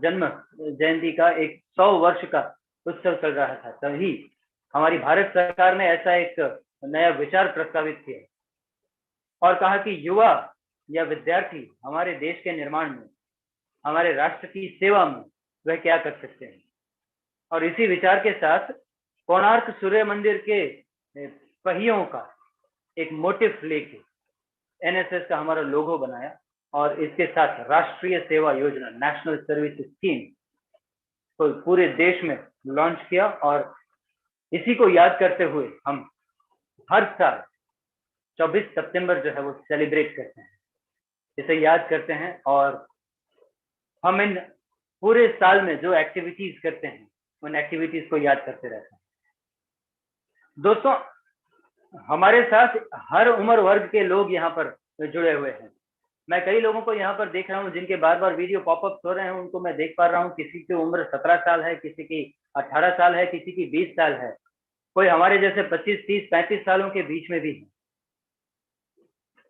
जन्म जयंती का एक 100 वर्ष का उत्सव चल रहा था, तभी हमारी भारत सरकार ने ऐसा एक नया विचार प्रस्तावित किया और कहा कि युवा या विद्यार्थी हमारे देश के निर्माण में, हमारे राष्ट्र की सेवा में वह क्या कर सकते हैं। और इसी विचार के साथ कोणार्क सूर्य मंदिर के पहियों का एक मोटिव लेके एनएसएस का हमारा लोगो बनाया और इसके साथ राष्ट्रीय सेवा योजना, नेशनल सर्विस स्कीम को पूरे देश में लॉन्च किया। और इसी को याद करते हुए हम हर साल 24 सितंबर जो है वो सेलिब्रेट करते हैं, इसे याद करते हैं। और हम इन पूरे साल में जो एक्टिविटीज करते हैं उन एक्टिविटीज को याद करते रहते हैं। दोस्तों, हमारे साथ हर उम्र वर्ग के लोग यहाँ पर जुड़े हुए हैं। मैं कई लोगों को यहाँ पर देख रहा हूँ जिनके बार बार वीडियो पॉपअप हो रहे हैं, उनको मैं देख पा रहा हूँ। किसी की उम्र 17 साल है, किसी की 18 साल है, किसी की 20 साल है, कोई हमारे जैसे 25, 30, 35 सालों के बीच में भी है।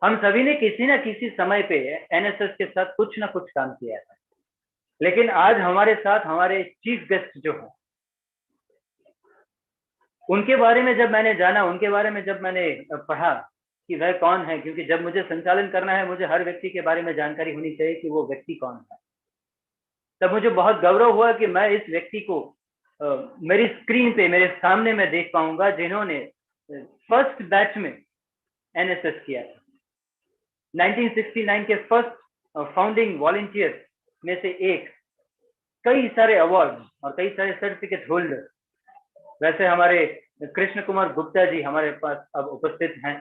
हम सभी ने किसी न किसी समय पे एनएसएस के साथ कुछ ना कुछ काम किया है। लेकिन आज हमारे साथ हमारे चीफ गेस्ट जो हैं, उनके बारे में जब मैंने जाना, उनके बारे में जब मैंने पढ़ा कि वह कौन है, क्योंकि जब मुझे संचालन करना है मुझे हर व्यक्ति के बारे में जानकारी होनी चाहिए कि वो व्यक्ति कौन है, तब मुझे बहुत गौरव हुआ कि मैं इस व्यक्ति को मेरी स्क्रीन पे मेरे सामने मैं देख पाऊंगा जिन्होंने फर्स्ट बैच में एनएसएस किया था। 1969 के फर्स्ट फाउंडिंग वॉलंटियर में से एक, कई सारे अवार्ड और कई सारे सर्टिफिकेट होल्डर। वैसे हमारे कृष्ण कुमार गुप्ता जी हमारे पास अब उपस्थित हैं,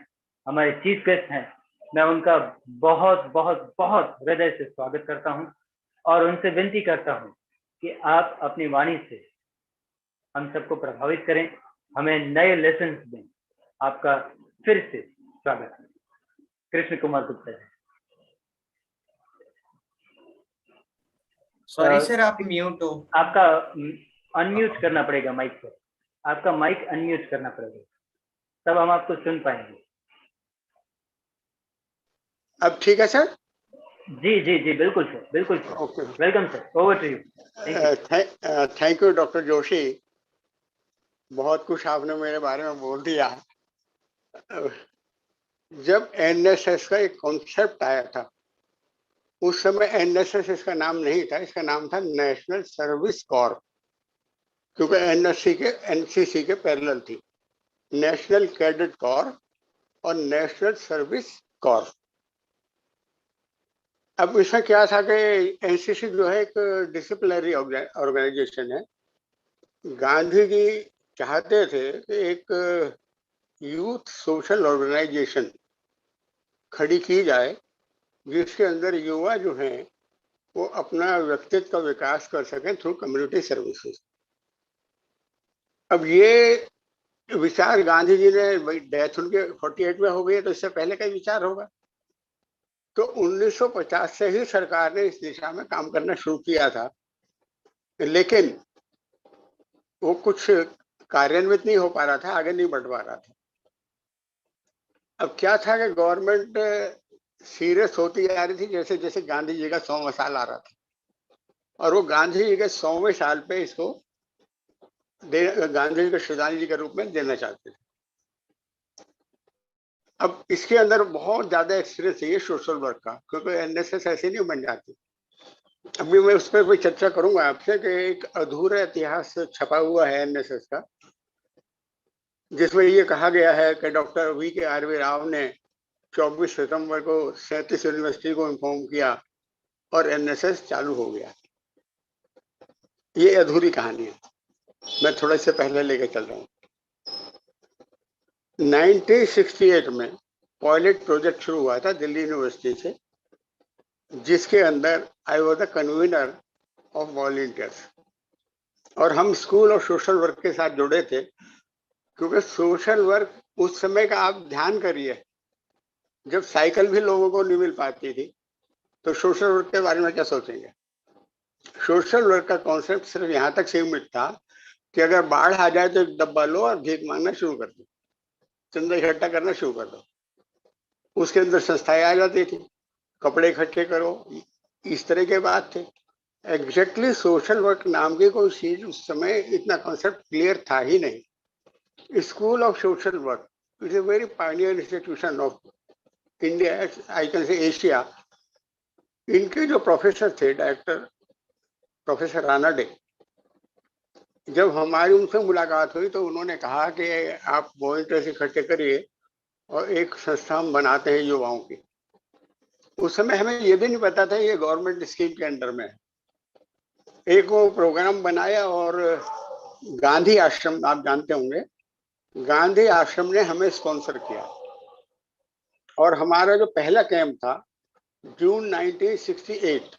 हमारे चीफ गेस्ट हैं। मैं उनका बहुत बहुत बहुत हृदय से स्वागत करता हूं और उनसे विनती करता हूं कि आप अपनी वाणी से हम सबको प्रभावित करें, हमें नए लेसन दें। आपका फिर से स्वागत है, कृष्ण कुमार गुप्ता जी। सॉरी सर, आप म्यूट हो। आपका अनम्यूट करना पड़ेगा माइक पर, आपका माइक अनम्यूट करना पड़ेगा, तब हम आपको सुन पाएंगे। अब ठीक है सर? जी जी जी, बिल्कुल सर, बिल्कुल sir. Okay, welcome sir, over to you. Thank you doctor Joshi, बहुत कुछ आपने मेरे बारे में बोल दिया। जब एनएसएस का एक कॉन्सेप्ट आया था, उस समय एनएसएस इसका नाम नहीं था, इसका नाम था नेशनल सर्विस कॉर्प, क्योंकि एनसीसी के पैरेलल थी, नेशनल कैडेट कॉर्प और नेशनल सर्विस कॉर्प। अब इसमें क्या था कि एनसीसी जो है एक डिसिप्लिनरी ऑर्गेनाइजेशन है। गांधी जी चाहते थे कि एक यूथ सोशल ऑर्गेनाइजेशन खड़ी की जाए जिसके अंदर युवा जो हैं वो अपना व्यक्तित्व का विकास कर सकें थ्रू कम्युनिटी सर्विसेज। अब ये विचार गांधी जी ने, डेथ उनके 48 में हो गई है तो इससे पहले का विचार होगा, तो 1950 से ही सरकार ने इस दिशा में काम करना शुरू किया था, लेकिन वो कुछ कार्यान्वित नहीं हो पा रहा था, आगे नहीं बढ़ पा रहा था। अब क्या था कि गवर्नमेंट सीरियस होती जा रही थी जैसे जैसे गांधी जी का 100वां साल आ रहा था, और वो गांधी जी के 100वें साल पे इसको गांधी जी को श्रद्धांजलि के रूप में देना चाहते थे। अब इसके अंदर बहुत ज्यादा एक्सपीरियंस चाहिए सोशल वर्क का, क्योंकि एनएसएस ऐसे नहीं बन जाती। अभी मैं उस पर कोई चर्चा करूंगा आपसे कि एक अधूरा इतिहास छपा हुआ है एनएसएस का, जिसमें ये कहा गया है कि डॉक्टर V.K.R.V. राव ने 24 सितंबर को 37 यूनिवर्सिटी को इन्फॉर्म किया और एनएसएस चालू हो गया। ये अधूरी कहानी है, मैं थोड़ा से पहले लेके चल रहा हूँ। 1968 में पायलट प्रोजेक्ट शुरू हुआ था दिल्ली यूनिवर्सिटी से, जिसके अंदर I was the convener of volunteers, और हम स्कूल और सोशल वर्क के साथ जुड़े थे, क्योंकि सोशल वर्क उस समय का आप ध्यान करिए, जब साइकिल भी लोगों को नहीं मिल पाती थी, तो सोशल वर्क के बारे में क्या सोचेंगे। सोशल वर्क का कॉन्सेप्ट सिर्फ यहाँ तक सीमित था कि अगर बाढ़ आ जाए तो एक डब्बा लो और भीख मांगना शुरू कर दो, चंदा इकट्ठा करना शुरू कर दो। उसके अंदर संस्थाएं आ जाती थी, कपड़े इकट्ठे करो, इस तरह के बात थे। एग्जैक्टली सोशल वर्क नाम की कोई चीज उस समय इतना कॉन्सेप्ट क्लियर था ही नहीं। School of social work is a very Pioneer institution of India, I can say Asia, इनके जो प्रोफेसर थे, डायरेक्टर प्रोफेसर रानाडे, जब हमारी उनसे मुलाकात हुई तो उन्होंने कहा कि आप वॉलंटियर्स इकट्ठे करिए और एक संस्था हम बनाते हैं युवाओं की। उस समय हमें ये भी नहीं पता था ये गवर्नमेंट स्कीम के अंडर में है। एक वो प्रोग्राम बनाया और गांधी आश्रम, आप जानते होंगे, गांधी आश्रम ने हमें स्पॉन्सर किया और हमारा जो पहला कैंप था जून 1968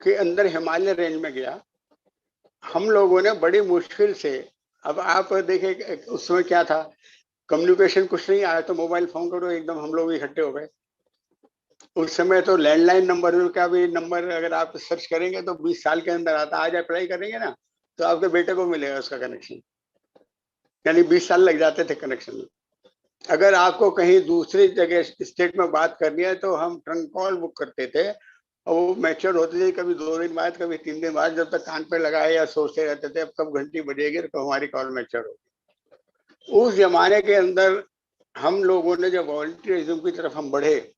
के अंदर हिमालय रेंज में गया। हम लोगों ने बड़ी मुश्किल से, अब आप देखें उस समय क्या था, कम्युनिकेशन कुछ नहीं आया, तो मोबाइल फोन करो एकदम हम लोग इकट्ठे हो गए। उस समय तो लैंडलाइन नंबर का भी नंबर अगर आप सर्च करेंगे तो 20 साल के अंदर आता। आज अप्लाई करेंगे ना तो आपके बेटे को मिलेगा उसका कनेक्शन, यानी 20 साल लग जाते थे कनेक्शन में। अगर आपको कहीं दूसरी जगह स्टेट में बात करनी है तो हम ट्रंक कॉल बुक करते थे और वो मैच्योर होती थी कभी 2 दिन बाद, कभी 3 दिन बाद, जब तक कान पे लगाए या सोचते रहते थे अब कब घंटी बजेगी तो हमारी कॉल मैच्योर होगी। उस जमाने के अंदर हम लोगों ने जब वॉलंटियरिज्म की तरफ हम बढ़े,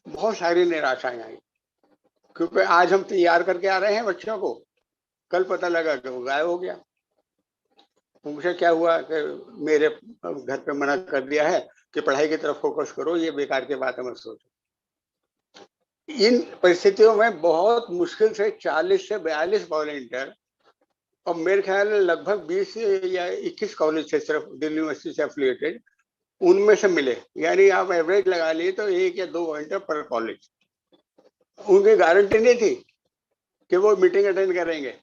बहुत सारी निराशाएं आई, क्योंकि आज हम तैयार करके आ रहे हैं बच्चों को, कल पता लगा कि वो गायब हो गया। मुझे क्या हुआ कि मेरे घर पे मना कर दिया है कि पढ़ाई की तरफ फोकस करो, ये बेकार की बात है मत सोचो। इन परिस्थितियों में बहुत मुश्किल से 40 से 42 वॉलंटियर, और मेरे ख्याल में लगभग 20 या 21 कॉलेज थे सिर्फ दिल्ली यूनिवर्सिटी से एफिलिएटेड, उनमें से मिले। यानी आप एवरेज लगा लिए तो 1 या 2 वॉलंटियर पर कॉलेज। उनकी गारंटी नहीं थी कि वो मीटिंग अटेंड करेंगे,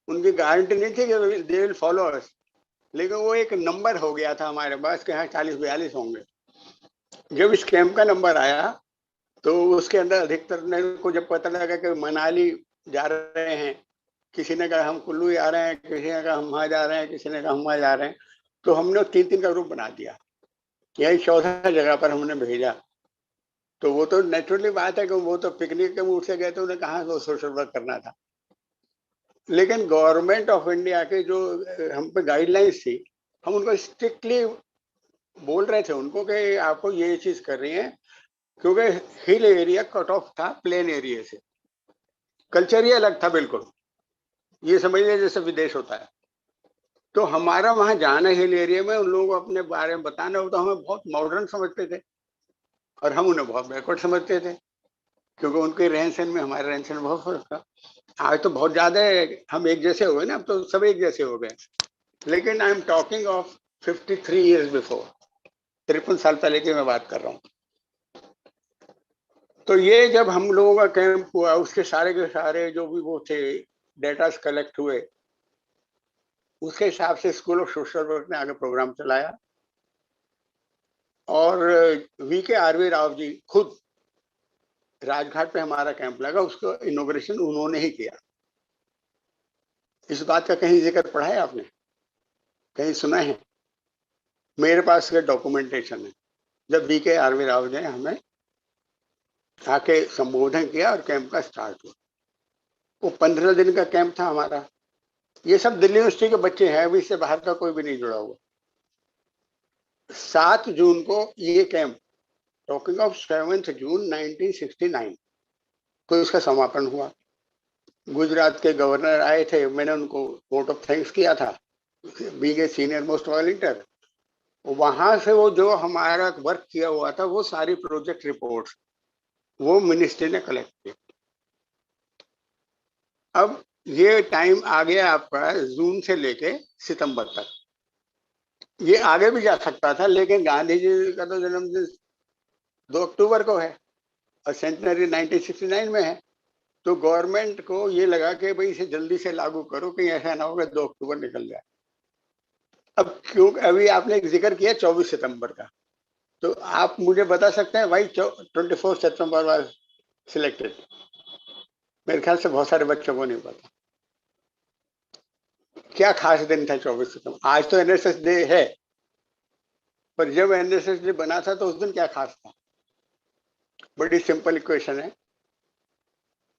उनकी गारंटी नहीं थी कि दे विल फॉलो अस, लेकिन वो एक नंबर हो गया था हमारे पास कि हाँ 40-42 होंगे। जब इस कैंप का नंबर आया तो उसके अंदर अधिकतर ने को जब पता लगा कि मनाली जा रहे हैं, किसी ने कहा हम कुल्लू जा रहे हैं, किसी ने कहा हम वहाँ जा रहे हैं, किसी ने कहा हम वहाँ जा रहे हैं, तो हमने 3-3 का ग्रुप बना दिया। यही 14 जगह पर हमने भेजा। तो वो तो नेचुरली बात है कि वो तो पिकनिक के मूड से गए थे, उन्हें कहाँ वो सोशल वर्क करना था। लेकिन गवर्नमेंट ऑफ इंडिया के जो हम पे गाइडलाइंस थी, हम उनको स्ट्रिक्टली बोल रहे थे उनको कि आपको ये चीज कर रही है, क्योंकि हिल एरिया कट ऑफ था प्लेन एरिया से, कल्चर ही अलग था बिल्कुल, ये समझ लीजिए जैसे विदेश होता है। तो हमारा वहां जाना हिल एरिया में, उन लोगों को अपने बारे में बताना हो तो हमें बहुत मॉडर्न समझते थे और हम उन्हें बहुत बैकवर्ड समझते थे, क्योंकि उनके रहन सहन में हमारे रहन सहन में बहुत फर्क था। आज तो बहुत ज्यादा हम एक जैसे हो गए ना, अब तो सब एक जैसे हो गए। लेकिन I am talking of 53 years before, 53 साल पहले की मैं बात कर रहा हूँ। तो ये जब हम लोगों का कैंप हुआ, उसके सारे के सारे जो भी वो थे डेटा कलेक्ट हुए, उसके हिसाब से स्कूल ऑफ सोशल वर्क ने आगे प्रोग्राम चलाया और VK राव जी खुद राजघाट पे हमारा कैंप लगा, उसको इनॉग्रेशन उन्होंने ही किया। इस बात का कहीं जिक्र पढ़ा है आपने, कहीं सुना है? मेरे पास ये डॉक्यूमेंटेशन है, जब VK राव ने हमें आके संबोधन किया और कैंप का स्टार्ट हुआ। वो 15 दिन का कैंप था हमारा। ये सब दिल्ली यूनिवर्सिटी के बच्चे हैं, अभी इससे बाहर का कोई भी नहीं जुड़ा हुआ। 7 जून को ये कैंप, टॉकिंग ऑफ 7 जून 1969 को इसका समापन हुआ। गुजरात के गवर्नर आए थे, मैंने उनको वोट ऑफ थैंक्स किया था, being a senior most volunteer. वहां से वो जो हमारा वर्क किया हुआ था, वो सारी प्रोजेक्ट रिपोर्ट्स वो मिनिस्ट्री ने कलेक्ट की। अब ये टाइम आ गया आपका जून से लेके सितंबर तक। ये आगे भी जा सकता था, लेकिन गांधी जी का तो जन्मदिन 2 अक्टूबर को है और सेंटनरी 1969 में है, तो गवर्नमेंट को ये लगा कि भाई इसे जल्दी से लागू करो, कहीं ऐसा ना हो कि 2 अक्टूबर निकल जाए। अब क्यों, अभी आपने एक जिक्र किया 24 सितंबर का, तो आप मुझे बता सकते हैं भाई 24 सितंबर वाज सिलेक्टेड? मेरे ख्याल से बहुत सारे बच्चों को नहीं पता क्या खास दिन था 24 सितंबर। आज तो NSS डे है, पर जब NSS डे बना था तो उस दिन क्या खास था? बड़ी सिंपल इक्वेशन है,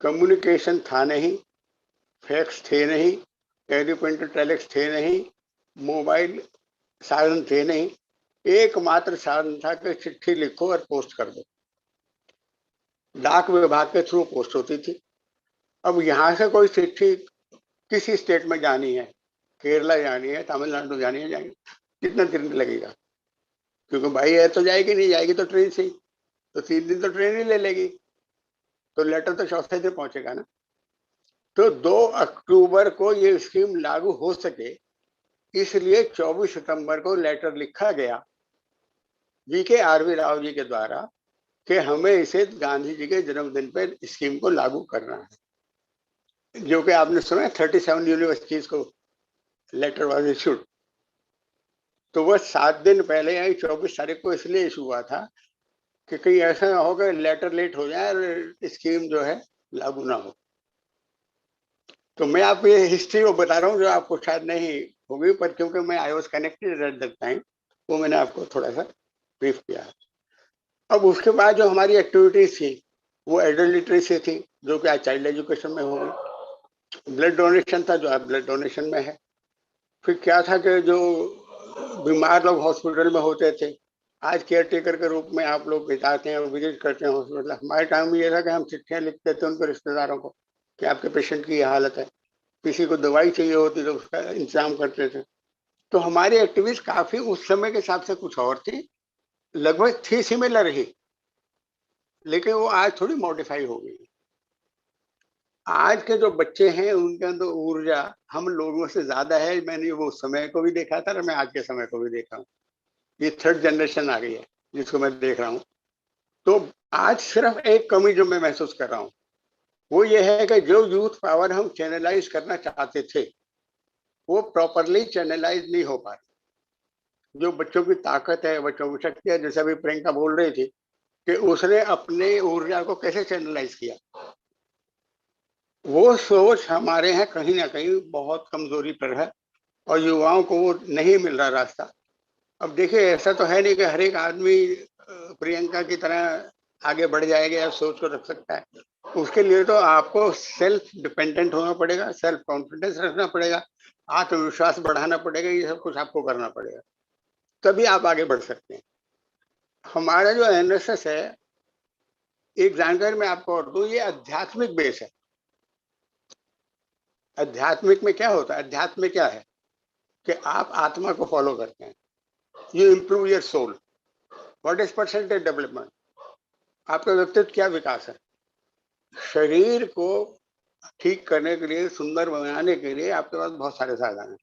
कम्युनिकेशन था नहीं, फैक्स थे नहीं, टेलीप्रिंटर टेलेक्स थे नहीं, मोबाइल साधन थे नहीं, एकमात्र साधन था कि चिट्ठी लिखो और पोस्ट कर दो। डाक विभाग के थ्रू पोस्ट होती थी। अब यहाँ से कोई चिट्ठी किसी स्टेट में जानी है, केरला जानी है, तमिलनाडु जानी है, कितना दिन लगेगा? क्योंकि भाई है तो जाएगी, नहीं जाएगी तो ट्रेन से ही, तो 3 दिन तो ट्रेन ही ले लेगी, तो लेटर तो चौथे दिन पहुंचेगा ना। तो 2 अक्टूबर को ये स्कीम लागू हो सके, इसलिए 24 सितंबर को लेटर लिखा गया वीके आरवी राव जी के द्वारा कि हमें इसे गांधी जी के जन्मदिन पर स्कीम को लागू करना है, जो कि आपने सुना 37 यूनिवर्सिटीज को लेटर वाज इशूड। तो वह 7 दिन पहले यानी 24 तारीख को इसलिए इशू हुआ था कि कहीं ऐसा ना हो कि लेटर लेट हो जाए और स्कीम जो है लागू ना हो। तो मैं आपको ये हिस्ट्री वो बता रहा हूँ जो आपको शायद नहीं होगी, पर क्योंकि मैं I was connected at that time, वो मैंने आपको थोड़ा सा ब्रीफ किया। अब उसके बाद जो हमारी एक्टिविटीज थी वो एडल्ट लिटरेसी थी, जो कि आज चाइल्ड एजुकेशन में हो गई। ब्लड डोनेशन था, जो आज ब्लड डोनेशन में है। फिर क्या था कि जो बीमार लोग हॉस्पिटल में होते थे, आज केयर टेकर के रूप में आप लोग जाते हैं और विजिट करते हैं हॉस्पिटल। हमारे टाइम में ये था कि हम चिट्ठियाँ लिखते थे उनके रिश्तेदारों को कि आपके पेशेंट की ये हालत है, किसी को दवाई चाहिए होती तो उसका इंतजाम करते थे। तो हमारी एक्टिविटीज काफी उस समय के हिसाब से कुछ और थी, लगभग थी सिमिलर ही, लेकिन वो आज थोड़ी मॉडिफाई हो गई। आज के जो बच्चे हैं उनके अंदर ऊर्जा हम लोगों से ज्यादा है। मैंने वो समय को भी देखा था और मैं आज के समय को भी देखा हूँ। ये 3rd जनरेशन आ गई है जिसको मैं देख रहा हूँ। तो आज सिर्फ एक कमी जो मैं महसूस कर रहा हूँ वो ये है कि जो यूथ पावर हम चैनलाइज करना चाहते थे वो प्रॉपरली चैनलाइज नहीं हो पा रही। जो बच्चों की ताकत है, बच्चों की शक्ति है, जैसे अभी प्रियंका बोल रही थी कि उसने अपने ऊर्जा को कैसे चैनलाइज किया, वो सोच हमारे यहाँ कहीं ना कहीं बहुत कमजोरी पर है और युवाओं को वो नहीं मिल रहा रास्ता। अब देखिए, ऐसा तो है नहीं कि हर एक आदमी प्रियंका की तरह आगे बढ़ जाएगा या सोच को रख सकता है। उसके लिए तो आपको सेल्फ डिपेंडेंट होना पड़ेगा, सेल्फ कॉन्फिडेंस रखना पड़ेगा, आत्मविश्वास बढ़ाना पड़ेगा, ये सब कुछ आपको करना पड़ेगा, तभी आप आगे बढ़ सकते हैं। हमारा जो एनएसएस है, एक जानकारी मैं आपको और दूं, ये आध्यात्मिक बेस है। आध्यात्मिक में क्या होता है? अध्यात्म में क्या है कि आप आत्मा को फॉलो करते हैं, you improve your soul. What is percentage development? आपका व्यक्तित्व क्या विकास है? शरीर को ठीक करने के लिए, सुंदर बनाने के लिए आपके पास बहुत सारे साधन हैं,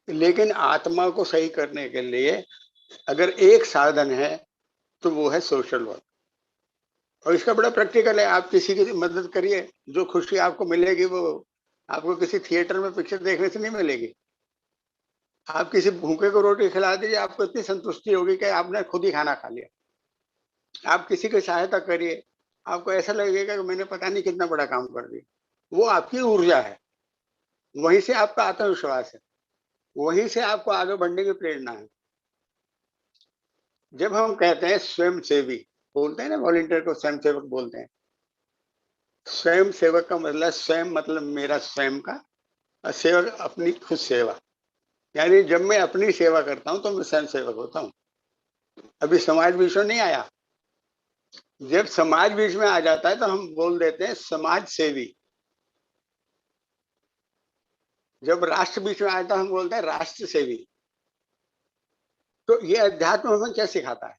लेकिन आत्मा को सही करने के लिए अगर एक साधन है तो वो है सोशल वर्क। और इसका बड़ा प्रैक्टिकल है। आप किसी की मदद करिए, जो खुशी आपको मिलेगी वो आपको किसी थिएटर में पिक्चर देखने से नहीं मिलेगी। आप किसी भूखे को रोटी खिला दीजिए, आपको इतनी संतुष्टि होगी कि आपने खुद ही खाना खा लिया। आप किसी की सहायता करिए, आपको ऐसा लगेगा कि मैंने पता नहीं कितना बड़ा काम कर दिया। वो आपकी ऊर्जा है, वहीं से आपका आत्मविश्वास है, वहीं से आपको आगे बढ़ने की प्रेरणा है। जब हम कहते हैं स्वयं सेवी, बोलते हैं ना, वॉलंटियर को स्वयं सेवक बोलते हैं। स्वयं सेवक का मतलब, स्वयं मतलब मेरा स्वयं का, और सेवक अपनी खुद सेवा। यानी जब मैं अपनी सेवा करता हूं तो मैं स्वयं सेवक होता हूं। अभी समाज बीच में नहीं आया। जब समाज बीच में आ जाता है तो हम बोल देते हैं समाज सेवी। जब राष्ट्र बीच में आता है हम बोलते हैं राष्ट्र सेवी। तो ये अध्यात्म हमें क्या सिखाता है?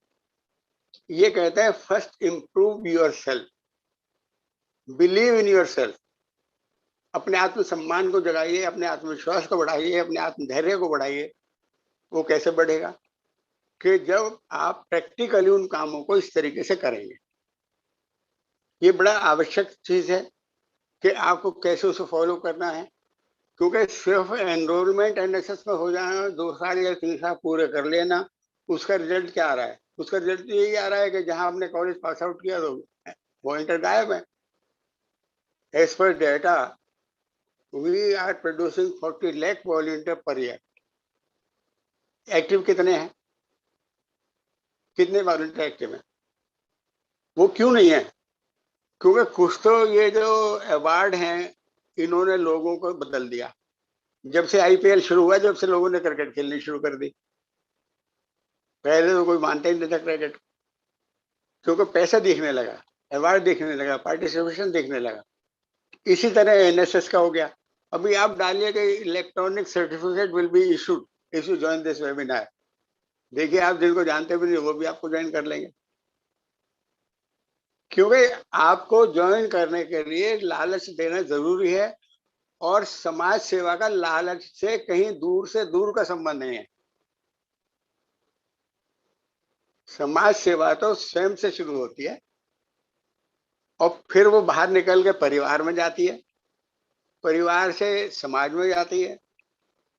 ये कहता है first improve your self, believe in your self. अपने आत्मसम्मान को जगाइए, अपने आत्मविश्वास को बढ़ाइए, अपने आत्मधैर्य को बढ़ाइए। वो कैसे बढ़ेगा? कि जब आप प्रैक्टिकली उन कामों को इस तरीके से करेंगे। ये बड़ा आवश्यक चीज है कि आपको कैसे उसे फॉलो करना है। क्योंकि सिर्फ एनरोलमेंट एनएसएस में हो जाए, 2 साल या 3 साल पूरे कर लेना, उसका रिजल्ट क्या आ रहा है? उसका रिजल्ट यही आ रहा है कि जहां आपने कॉलेज पास आउट किया तो वॉलंटियर गायब है। As per data we are producing 40 lakh volunteer per year. Active कितने हैं? कितने वॉलंटियर एक्टिव हैं? वो क्यों नहीं है? क्योंकि कुछ तो ये जो अवार्ड हैं इन्होंने लोगों को बदल दिया। जब से आईपीएल शुरू हुआ, जब से लोगों ने क्रिकेट खेलनी शुरू कर दी। पहले तो कोई मानता ही नहीं था क्रिकेट। क्योंकि पैसा दिखने लगा, अवार्ड दिखने लगा, पार्टिसिपेशन दिखने लगा। इसी तरह एनएसएस का हो गया। अभी आप डालिए कि electronic certificate will be issued if you join this webinar. देखिए, आप जिनको जानते भी नहीं वो भी आपको ज्वाइन कर लेंगे, क्योंकि आपको ज्वाइन करने के लिए लालच देना जरूरी है। और समाज सेवा का लालच से कहीं दूर से दूर का संबंध नहीं है। समाज सेवा तो स्वयं से शुरू होती है और फिर वो बाहर निकल के परिवार में जाती है, परिवार से समाज में जाती है,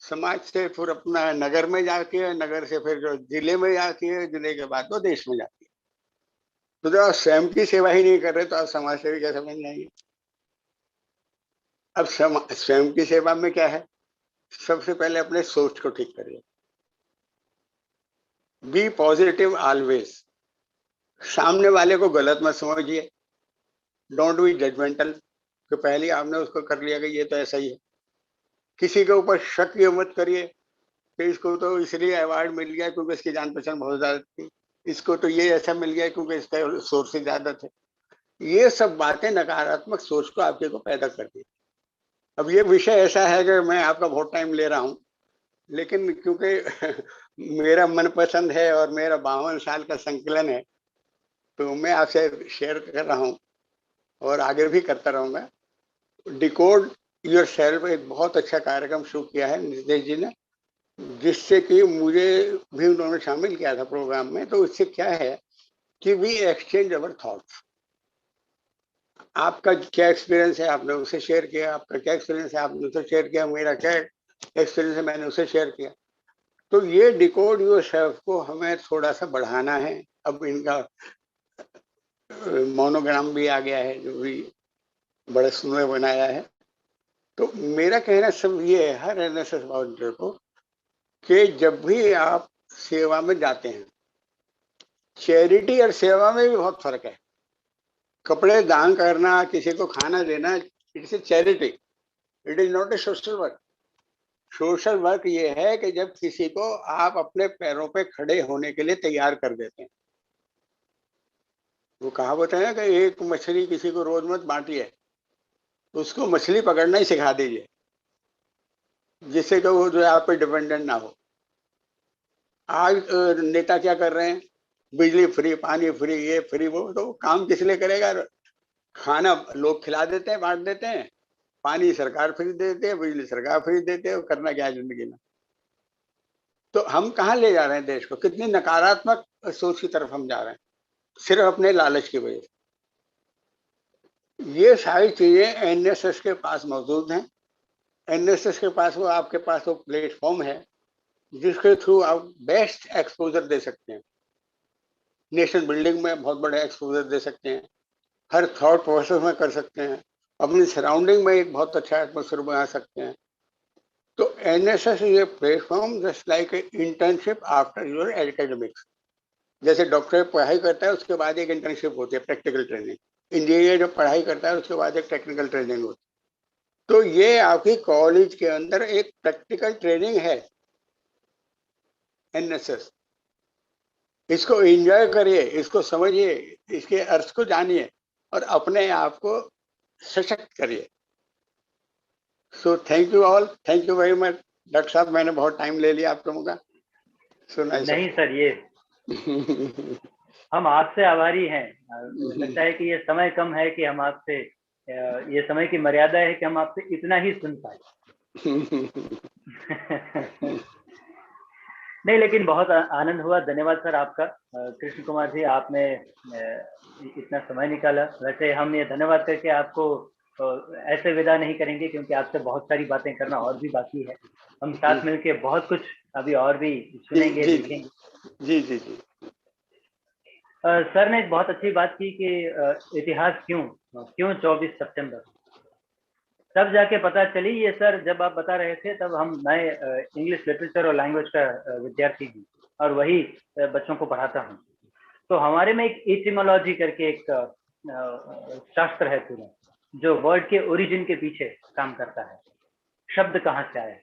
समाज से फिर अपना नगर में जाती है, नगर से फिर जो जिले में जाती है, जिले के बाद वो देश में जाती है। तो जब आप स्वयं की सेवा ही नहीं कर रहे तो आप समाज सेवी कैसे बन जाएंगे? अब स्वयं की सेवा में क्या है? सबसे पहले अपने सोच को ठीक करिए। Be positive always. सामने वाले को गलत मत समझिए। डोंट बी जजमेंटल कि पहले आपने उसको कर लिया कि ये तो ऐसा ही है। किसी के ऊपर शक ये मत करिए कि इसको तो इसलिए अवार्ड मिल गया क्योंकि इसकी जान पहचान बहुत ज्यादा थी, इसको तो ये ऐसा मिल गया क्योंकि इसका सोर्सेज ज्यादा थे। ये सब बातें नकारात्मक सोच को आपके को पैदा करती है। अब ये विषय ऐसा है कि मैं आपका बहुत टाइम ले रहा हूँ, लेकिन क्योंकि मेरा मनपसंद है और मेरा 52 साल का संकलन है, तो मैं आपसे शेयर कर रहा हूँ और आगे भी करता रहूंगा। डिकोड योर सेल्फ एक बहुत अच्छा कार्यक्रम शुरू किया है निर्देश जी ने, जिससे कि मुझे भी उन्होंने शामिल किया था प्रोग्राम में। तो इससे क्या है कि वी एक्सचेंज अवर थॉट्स। आपका क्या एक्सपीरियंस है आपने उसे शेयर किया, आपका क्या एक्सपीरियंस है आपने उसे शेयर किया, मेरा क्या एक्सपीरियंस है मैंने उसे शेयर किया। तो ये डिकोड योर सेल्फ को हमें थोड़ा सा बढ़ाना है। अब इनका मोनोग्राम भी आ गया है जो भी बड़े सुंदर बनाया है। तो मेरा कहना सब ये है हर एनएसएस वॉलंटियर को कि जब भी आप सेवा में जाते हैं, चैरिटी और सेवा में भी बहुत फर्क है। कपड़े दान करना, किसी को खाना देना, it's a charity, it is not a social work. Social work ये है कि जब किसी को आप अपने पैरों पे खड़े होने के लिए तैयार कर देते हैं। वो कहावत है ना कि एक मछली किसी को रोज मत बांटिए, उसको मछली पकड़ना ही सिखा दीजिए, जिससे कि वो जो है आप पे डिपेंडेंट ना हो। आज नेता क्या कर रहे हैं? बिजली फ्री, पानी फ्री, ये फ्री, वो तो काम किस लिए करेगा? खाना लोग खिला देते हैं, बांट देते हैं, पानी सरकार फ्री देती है, बिजली सरकार फ्री देती है, करना क्या है जिंदगी में? तो हम कहाँ ले जा रहे हैं देश को? कितनी नकारात्मक सोच की तरफ हम जा रहे हैं सिर्फ अपने लालच की वजह से। ये सारी चीजें एनएसएस के पास मौजूद हैं। एनएसएस के पास वो आपके पास वो प्लेटफॉर्म है जिसके थ्रू आप बेस्ट एक्सपोजर दे सकते हैं। नेशन बिल्डिंग में बहुत बड़े एक्सपोजर दे सकते हैं, हर थॉट प्रोसेस में कर सकते हैं, अपनी सराउंडिंग में एक बहुत अच्छा एटमोसफेयर बना सकते हैं। तो NSS is a platform just like internship after your academics. जैसे डॉक्टर पढ़ाई करता है उसके बाद एक इंटर्नशिप होती है, प्रैक्टिकल ट्रेनिंग। इंजीनियर जब पढ़ाई करता है उसके बाद एक टेक्निकल ट्रेनिंग होती है। तो ये आपकी कॉलेज के अंदर एक प्रैक्टिकल ट्रेनिंग है एनएसएस। इसको एंजॉय करिए, इसको समझिए, इसके अर्थ को जानिए और अपने आप को सशक्त करिए। So thank you all, thank you very much. Doctor साहब मैंने बहुत टाइम ले लिया आप लोगों का। सुना नहीं सर, ये हम आपसे आभारी हैं। लगता है कि ये समय कम है कि हम आपसे, ये समय की मर्यादा है कि हम आपसे इतना ही सुन पाए। नहीं, लेकिन बहुत आनंद हुआ। धन्यवाद सर आपका। कृष्ण कुमार जी, आपने इतना समय निकाला। वैसे हम ये धन्यवाद करके आपको ऐसे विदा नहीं करेंगे क्योंकि आपसे बहुत सारी बातें करना और भी बाकी है। हम साथ मिलके बहुत कुछ अभी और भी सुनेंगे, देखेंगे। जी जी जी। सर ने एक बहुत अच्छी बात की कि इतिहास क्यों 24 सितंबर, तब जाके पता चली। ये सर जब आप बता रहे थे तब मैं इंग्लिश लिटरेचर और लैंग्वेज का विद्यार्थी हूँ और वही बच्चों को पढ़ाता हूँ। तो हमारे में एक एटिमोलॉजी करके एक शास्त्र है पूरा, जो वर्ड के ओरिजिन के पीछे काम करता है, शब्द कहाँ से आया।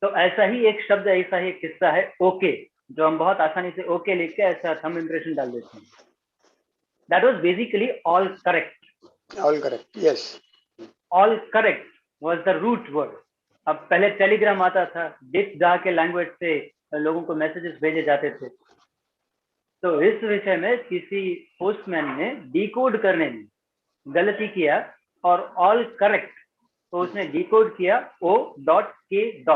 तो ऐसा ही एक शब्द, ऐसा ही एक किस्सा है ओके, जो हम बहुत आसानी से ओके लिख के ऐसा थंब इम्प्रेशन डाल देते हैं। that was basically all correct. All correct, yes. All correct was the root word. अब पहले टेलीग्राम आता था, डिट डा के लैंग्वेज से लोगों को मैसेजेस भेजे जाते थे. तो इस विषय में किसी पोस्टमैन ने डिकोड करने में गलती किया और ऑल करेक्ट तो उसने डिकोड किया O.K.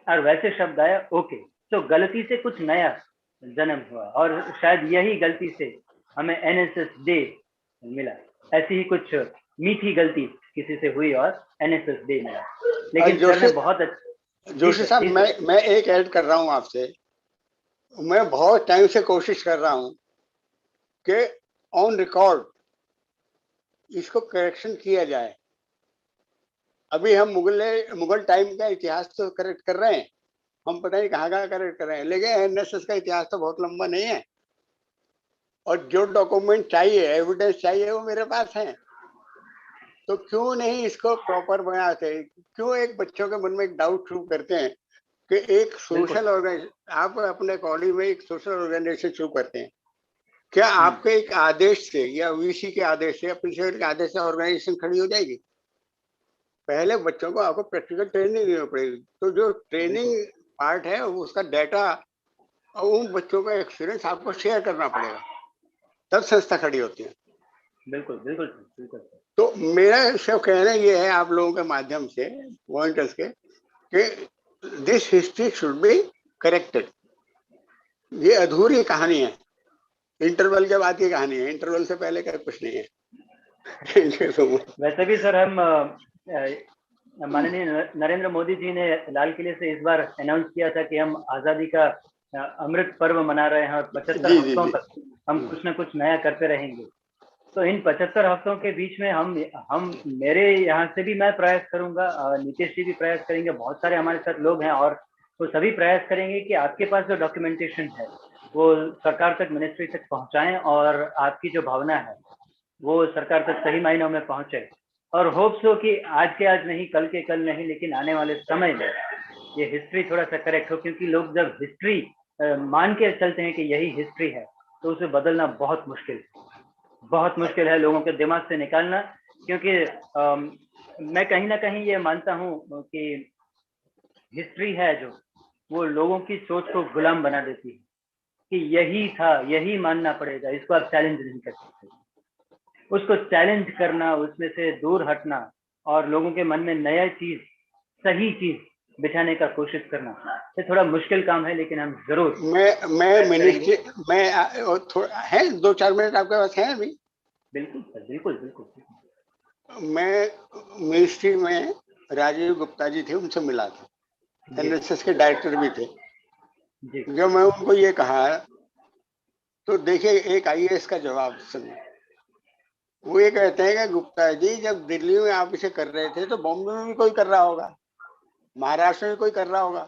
और वैसे शब्द आया ओके. तो गलती से कुछ नया जन्म हुआ और शायद यही गलती से हमें NSS डे मिला. ऐसी ही कुछ मीठी गलती किसी से हुई और NSS डे मिला. लेकिन सर ने बहुत अच्छा. जोशी साहब, मैं एक ऐड कर रहा हूँ आपसे. मैं बहुत टाइम से कोशिश कर रहा हूँ कि ऑन रिकॉर्ड इसको करेक्शन किया जाए. अभी हम मुगल टाइम का इतिहास तो करेक्ट कर रहे हैं, हम पता नहीं कहाँ करेक्ट कर रहे हैं, लेकिन NSS का इतिहास तो बहुत लंबा नहीं है. और जो डॉक्यूमेंट चाहिए, एविडेंस चाहिए, वो मेरे पास है. तो क्यों नहीं इसको प्रॉपर बनाते? क्यों एक बच्चों के मन में एक डाउट शुरू करते हैं कि एक सोशल ऑर्गेनाइजेशन, आप अपने कॉलेज में एक सोशल ऑर्गेनाइजेशन शुरू करते हैं, क्या आपके एक आदेश से या VC के आदेश से या प्रिंसिपल के आदेश से ऑर्गेनाइजेशन खड़ी हो जाएगी? पहले बच्चों को आपको प्रैक्टिकल ट्रेनिंग देनी पड़ेगी. तो जो ट्रेनिंग पार्ट है उसका डाटा और उन बच्चों का एक्सपीरियंस आपको शेयर करना पड़ेगा, तब संस्था खड़ी होती है. बिल्कुल बिल्कुल बिल्कुल. तो मेरा सब कहना ये है आप लोगों के माध्यम से पॉइंटर्स के कि this history should be corrected. ये अधूरी कहानी है, इंटरवल के बाद की कहानी है, इंटरवल से पहले का कुछ नहीं है. वैसे भी सर हम माननीय नरेंद्र मोदी जी ने लाल किले से इस बार अनाउंस किया था कि हम आजादी का अमृत पर्व मना रहे हैं और 75 हफ्तों तक हम कुछ न कुछ नया करते रहेंगे. तो इन 75 हफ्तों के बीच में हम मेरे यहाँ से भी मैं प्रयास करूंगा, नीतीश जी भी प्रयास करेंगे, बहुत सारे हमारे साथ लोग हैं और वो सभी प्रयास करेंगे कि आपके पास जो डॉक्यूमेंटेशन है वो सरकार तक, मिनिस्ट्री तक पहुंचाएं और आपकी जो भावना है वो सरकार तक सही मायनों में पहुंचे. और होप्स हो कि आज के आज नहीं, कल के कल नहीं, लेकिन आने वाले समय में ये हिस्ट्री थोड़ा सा करेक्ट हो. क्योंकि लोग जब हिस्ट्री मान के चलते हैं कि यही हिस्ट्री है तो उसे बदलना बहुत मुश्किल है लोगों के दिमाग से निकालना. क्योंकि मैं कहीं ना कहीं ये मानता हूँ कि हिस्ट्री है जो वो लोगों की सोच को गुलाम बना देती है कि यही था, यही मानना पड़ेगा, इसको आप चैलेंज नहीं कर सकते. उसको चैलेंज करना, उसमें से दूर हटना और लोगों के मन में नया चीज, सही चीज बिठाने का कोशिश करना, ये थोड़ा मुश्किल काम है. लेकिन हम जरूर मैं मिनिस्ट्री में है 2-4 मिनट आपके पास है अभी? बिल्कुल सर, बिल्कुल बिल्कुल. मैं मिनिस्ट्री में राजीव गुप्ता जी थे, उनसे मिला था, NSS के डायरेक्टर भी थे. जब मैं उनको ये कहा तो देखिए एक IAS का जवाब सुनिए. वो ये कहते हैं कि गुप्ता जी जब दिल्ली में आप इसे कर रहे थे तो बॉम्बे में भी कोई कर रहा होगा, महाराष्ट्र में कोई कर रहा होगा.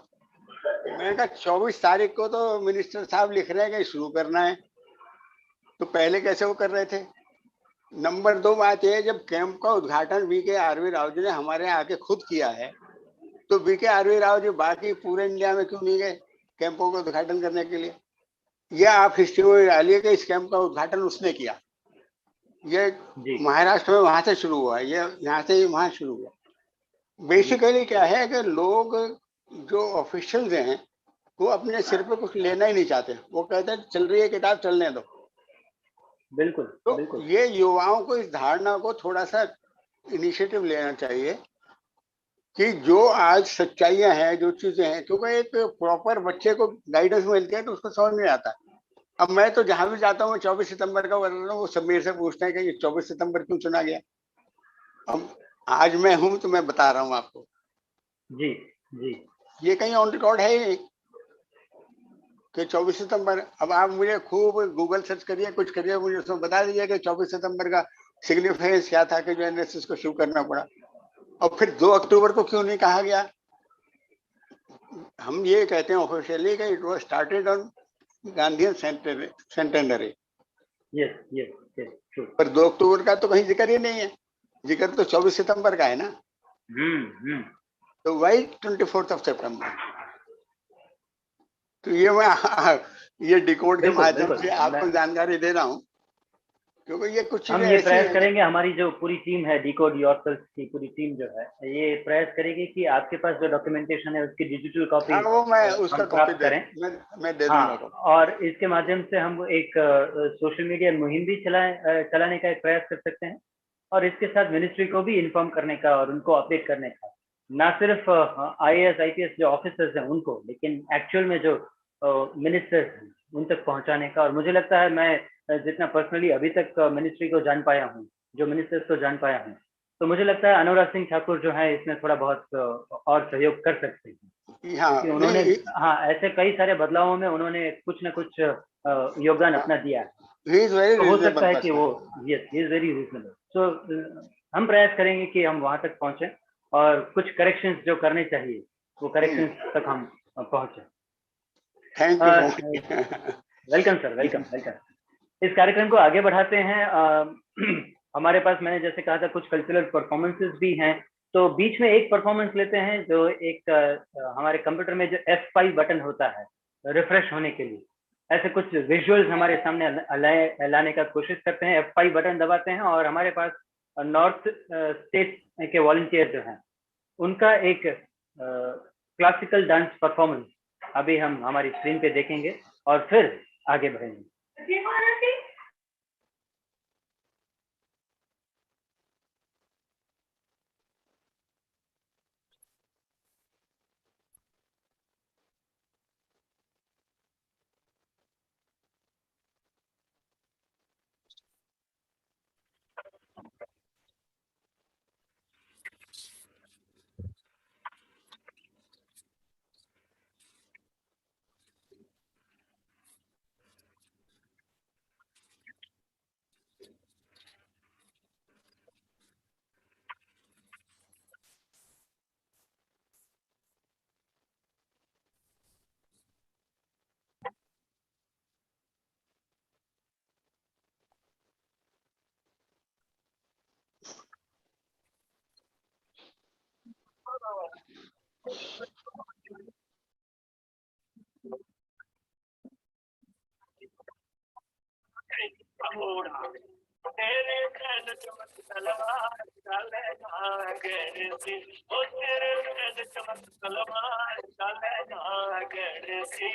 मैंने कहा 24 तारीख को तो मिनिस्टर साहब लिख रहे हैं कि शुरू करना है, तो पहले कैसे वो कर रहे थे? नंबर 2 बात यह है, जब कैंप का उद्घाटन VK आरवी राव जी ने हमारे यहाँ आके खुद किया है तो VK आरवी राव जी बाकी पूरे इंडिया में क्यों नहीं गए कैंपों का उद्घाटन करने के लिए? या आप हिस्ट्री में डालिए कि इस कैंप का उद्घाटन उसने किया. ये महाराष्ट्र में वहां से शुरू हुआ, ये यहाँ से वहां शुरू हुआ. बेसिकली क्या है कि लोग जो ऑफिशियल्स हैं वो अपने सिर पे कुछ लेना ही नहीं चाहते. वो कहते हैं चल रही है किताब, चलने दो. बिल्कुल. तो बिल्कुल. ये युवाओं को इस धारणा को थोड़ा सा इनिशिएटिव लेना चाहिए कि जो आज सच्चाइयां हैं, जो चीजें हैं, क्योंकि एक प्रॉपर बच्चे को गाइडेंस मिलती है तो उसको समझ में आता है. अब मैं तो जहां भी जाता हूँ 24 सितंबर का वर्णन, वो सब मेरे से पूछते हैं कि ये 24 सितंबर क्यों चुना गया. अब आज मैं हूं तो मैं बता रहा हूँ आपको. जी जी. ये कहीं ऑन रिकॉर्ड है ही कि 24 सितंबर. अब आप मुझे खूब गूगल सर्च करिए, कुछ करिए, मुझे उसमें बता दीजिए कि 24 सितंबर का सिग्निफिकेंस क्या था कि जो NSS को शुरू करना पड़ा. और फिर 2 अक्टूबर को क्यों नहीं कहा गया? हम ये कहते हैं ऑफिशियली कि it was started on Gandhian centenary. Yes yes yes. पर 2 अक्टूबर का तो कहीं जिक्र ही नहीं है. जिक्र तो 24 सितंबर का है ना. तो वाई 24 सितंबर? तो ये मैं ये डिकोड के माध्यम से आपको जानकारी दे रहा हूँ क्योंकि ये कुछ हम चीजें ये ऐसी प्रयास हैं। करेंगे, हमारी जो पूरी टीम है डिकोड योरसेल्फ की पूरी टीम जो है ये प्रयास करेगी कि आपके पास जो डॉक्यूमेंटेशन है उसकी डिजिटल कॉपी हाँ, वो मैं उसका हम कॉपी प्राप्त करें। मैं दे हाँ, दूंगा कॉपी। और इसके माध्यम से हम एक सोशल मीडिया मुहिम भी चलाने का एक प्रयास कर सकते हैं, और इसके साथ मिनिस्ट्री को भी इन्फॉर्म करने का और उनको अपडेट करने का, ना सिर्फ IAS IPS जो ऑफिसर्स हैं उनको, लेकिन एक्चुअल में जो मिनिस्टर्स हैं उन तक पहुंचाने का। और मुझे लगता है मैं जितना पर्सनली अभी तक मिनिस्ट्री को जान पाया हूँ, जो मिनिस्टर्स को जान पाया हूँ, तो मुझे लगता है अनुराग सिंह ठाकुर जो है इसमें थोड़ा बहुत और सहयोग कर सकते हैं, हाँ, कि उन्होंने नहीं, हाँ ऐसे कई सारे बदलावों में उन्होंने कुछ न कुछ योगदान अपना दिया है। ही इज वेरी तो हो सकता रीजनेबल है कि वो, person. Yes he is very reasonable. So हम प्रयास करेंगे कि हम वहां तक पहुंचे और कुछ करेक्शंस जो करने चाहिए वो करेक्शंस तक हम पहुंचे। Thank you. Welcome sir, welcome welcome. इस कार्यक्रम को आगे बढ़ाते हैं। हमारे पास मैंने जैसे कहा था कुछ कल्चरल परफॉर्मेंसेस भी हैं, तो बीच में एक परफॉर्मेंस लेते हैं जो एक हमारे कंप्यूटर में जो F5 बटन होता है रिफ्रेश होने के लिए, ऐसे कुछ विजुअल्स हमारे सामने लाने का कोशिश करते हैं। F5 बटन दबाते हैं और हमारे पास नॉर्थ स्टेट के वॉलंटियर जो हैं उनका एक क्लासिकल डांस परफॉर्मेंस अभी हम हमारी स्क्रीन पे देखेंगे और फिर आगे बढ़ेंगे। तेरे नैन चमक तलवार डाले नागण सी, ओ तेरे नैन चमक तलवार डाले नागण सी,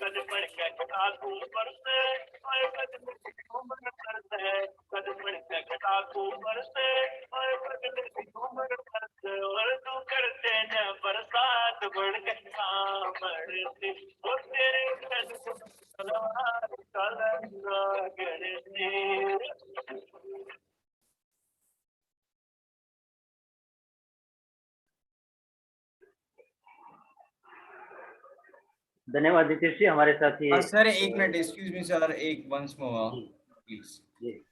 कद पड़ के घटाकू बरसे और कद मिट्टी घूमर करते, कद पड़ के घटाकू बरसे और कद मिट्टी घूमर करते, और तू करते न बरसात बढ़ के कामड़ सी, ओ तेरे नैन चमक तलवार डाले नागण सी। धन्यवाद नीतीश जी, हमारे साथ ये सर एक मिनट, एक्सक्यूज मी सर, एक वंस मोर प्लीज। जी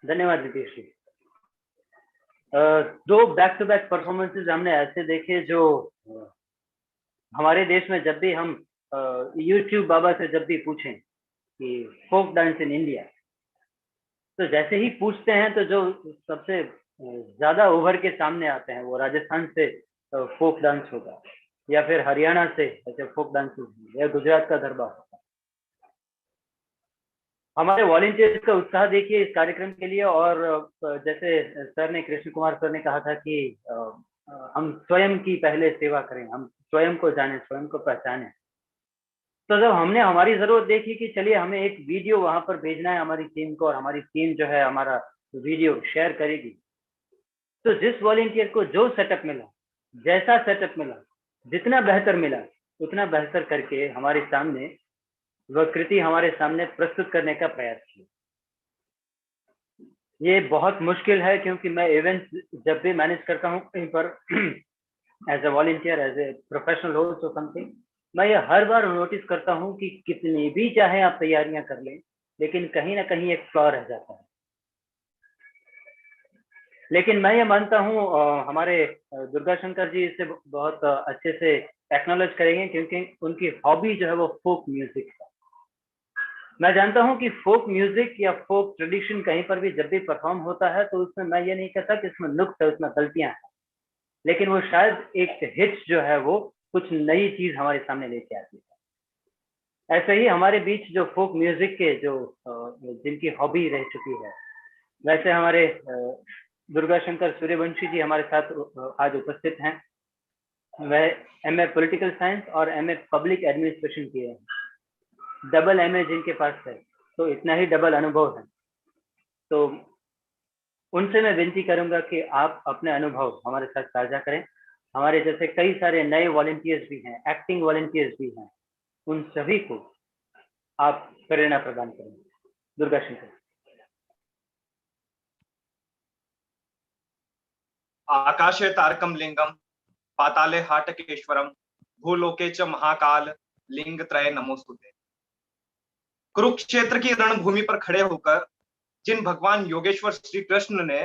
धन्यवाद नीतीश जी। दो बैक टू बैक परफॉर्मेंसेज हमने ऐसे देखे जो हमारे देश में जब भी हम यूट्यूब बाबा से जब भी पूछें कि फोक डांस इन इंडिया, तो जैसे ही पूछते हैं तो जो सबसे ज्यादा उभर के सामने आते हैं वो राजस्थान से फोक डांस होगा, या फिर हरियाणा से ऐसे फोक डांस, या गुजरात का गरबा होगा। हमारे वॉलंटियर्स का उत्साह देखिए इस कार्यक्रम के लिए। और जैसे सर ने, कृष्ण कुमार सर ने कहा था कि हम स्वयं की पहले सेवा करें, हम स्वयं को जाने, स्वयं को पहचाने। तो जब हमने हमारी जरूरत देखी कि चलिए हमें एक वीडियो वहां पर भेजना है हमारी टीम को, और हमारी टीम जो है हमारा वीडियो शेयर करेगी, तो जिस वॉलंटियर को जो सेटअप मिला, जैसा सेटअप मिला, जितना बेहतर मिला, उतना बेहतर करके हमारे सामने वह कृति हमारे सामने प्रस्तुत करने का प्रयास किया। ये बहुत मुश्किल है क्योंकि मैं इवेंट्स जब भी मैनेज करता हूँ कहीं पर as a volunteer, as a professional host और समथिंग, मैं ये हर बार नोटिस करता हूँ कि कितनी भी चाहे आप तैयारियां कर लें, लेकिन कहीं ना कहीं एक फ्लॉ रह जाता है। लेकिन मैं ये मानता हूँ हमारे दुर्गा शंकर जी इसे बहुत अच्छे से एक्नॉलेज करेंगे, क्योंकि उनकी हॉबी जो है वो फोक म्यूजिक है। मैं जानता हूं कि फोक म्यूजिक या फोक ट्रेडिशन कहीं पर भी जब भी परफॉर्म होता है तो उसमें मैं ये नहीं कहता कि इसमें नुक्स है, उसमें गलतियां हैं, लेकिन वो शायद एक हिट जो है वो कुछ नई चीज हमारे सामने लेके आती है। ऐसे ही हमारे बीच जो फोक म्यूजिक के जो जिनकी हॉबी रह चुकी है, वैसे हमारे दुर्गा शंकर सूर्यवंशी जी हमारे साथ आज उपस्थित हैं। वह MA पॉलिटिकल साइंस और MA पब्लिक एडमिनिस्ट्रेशन किए हैं, डबल MA जिनके पास है, तो इतना ही डबल अनुभव है। तो उनसे मैं विनती करूंगा कि आप अपने अनुभव हमारे साथ साझा करें। हमारे जैसे कई सारे नए वॉलंटियर्स भी हैं, एक्टिंग वॉलंटियर्स भी हैं, उन सभी को आप प्रेरणा प्रदान करें। दुर्गा शंकर। आकाशे तारकम लिंगम पाताले हाटकेश्वरम भूलोके च महाकाल लिंग त्रय नमोस्तुते। कुरुक्षेत्र की रणभूमि पर खड़े होकर जिन भगवान योगेश्वर श्री कृष्ण ने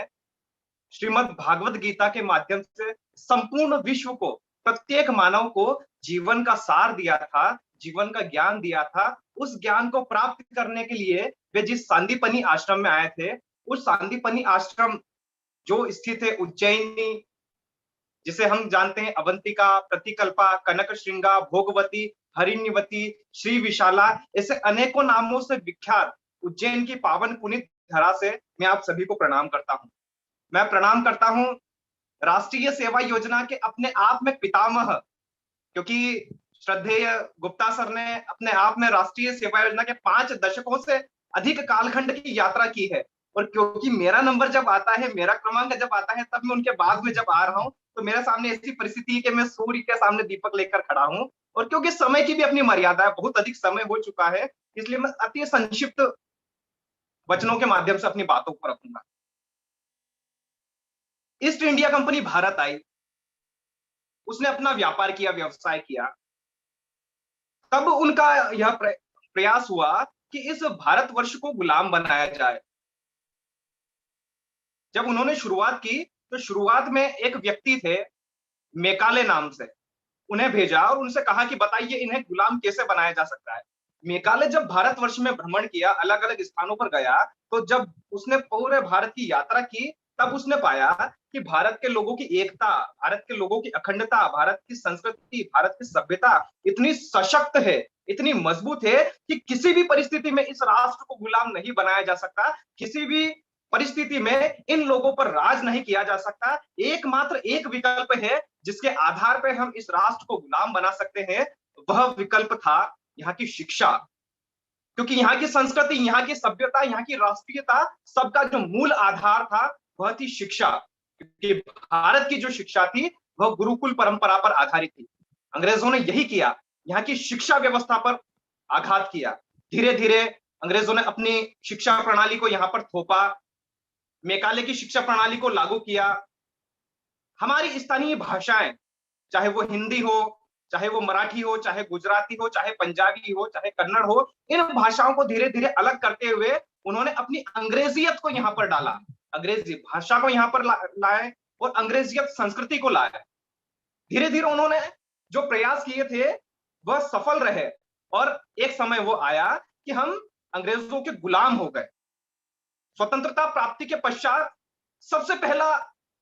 श्रीमद् भागवत गीता के माध्यम से संपूर्ण विश्व को, प्रत्येक मानव को जीवन का सार दिया था, जीवन का ज्ञान दिया था, उस ज्ञान को प्राप्त करने के लिए वे जिस सांदीपनी आश्रम में आए थे, उस सांदीपनी आश्रम जो स्थित है उज्जैनी, जिसे हम जानते हैं अवंतिका, प्रतिकल्पा, कनक श्रृंगा, भोगवती, हरिण्यवती, श्री विशाला, ऐसे अनेकों नामों से विख्यात उज्जैन की पावन पुनीत धरा से मैं आप सभी को प्रणाम करता हूं। मैं प्रणाम करता हूं राष्ट्रीय सेवा योजना के अपने आप में पितामह, क्योंकि श्रद्धेय गुप्ता सर ने अपने आप में राष्ट्रीय सेवा योजना के 5 दशकों से अधिक कालखंड की यात्रा की है। और क्योंकि मेरा नंबर जब आता है, मेरा क्रमांक जब आता है, तब मैं उनके बाद में जब आ रहा हूं, तो मेरे सामने ऐसी परिस्थिति है कि मैं सूर्य के सामने दीपक लेकर खड़ा हूं। और क्योंकि समय की भी अपनी मर्यादा है, बहुत अधिक समय हो चुका है, इसलिए मैं अति संक्षिप्त वचनों के माध्यम से अपनी बातों को रखूंगा। ईस्ट इंडिया कंपनी भारत आई, उसने अपना व्यापार किया, व्यवसाय किया। तब उनका यह प्रयास हुआ कि इस भारतवर्ष को गुलाम बनाया जाए। जब उन्होंने शुरुआत की तो शुरुआत में एक व्यक्ति थे मेकाले नाम से, उन्हें भेजा और उनसे कहा कि बताइए इन्हें गुलाम कैसे बनाया जा सकता है। मेकाले जब भारतवर्ष में भ्रमण किया, अलग अलग स्थानों पर गया, तो जब उसने पूरे भारत की यात्रा की, तब उसने पाया कि भारत के लोगों की एकता, भारत के लोगों की अखंडता, भारत की संस्कृति, भारत की सभ्यता इतनी सशक्त है, इतनी मजबूत है कि किसी भी परिस्थिति में इस राष्ट्र को गुलाम नहीं बनाया जा सकता, किसी भी परिस्थिति में इन लोगों पर राज नहीं किया जा सकता। एकमात्र एक विकल्प है जिसके आधार पर हम इस राष्ट्र को गुलाम बना सकते हैं, वह विकल्प था यहाँ की शिक्षा। क्योंकि यहाँ की संस्कृति, यहाँ की सभ्यता, यहाँ की राष्ट्रीयता, सबका जो मूल आधार था वह थी शिक्षा। क्योंकि भारत की जो शिक्षा थी वह गुरुकुल परंपरा पर आधारित थी। अंग्रेजों ने यही किया, यहाँ की शिक्षा व्यवस्था पर आघात किया। धीरे धीरे अंग्रेजों ने अपनी शिक्षा प्रणाली को यहाँ पर थोपा, मेकाले की शिक्षा प्रणाली को लागू किया। हमारी स्थानीय भाषाएं, चाहे वो हिंदी हो, चाहे वो मराठी हो, चाहे गुजराती हो, चाहे पंजाबी हो, चाहे कन्नड़ हो, इन भाषाओं को धीरे धीरे अलग करते हुए उन्होंने अपनी अंग्रेजियत को यहाँ पर डाला, अंग्रेजी भाषा को यहाँ पर लाए और अंग्रेजियत संस्कृति को लाए। धीरे धीरे उन्होंने जो प्रयास किए थे वह सफल रहे और एक समय वो आया कि हम अंग्रेजों के गुलाम हो गए। स्वतंत्रता प्राप्ति के पश्चात सबसे पहला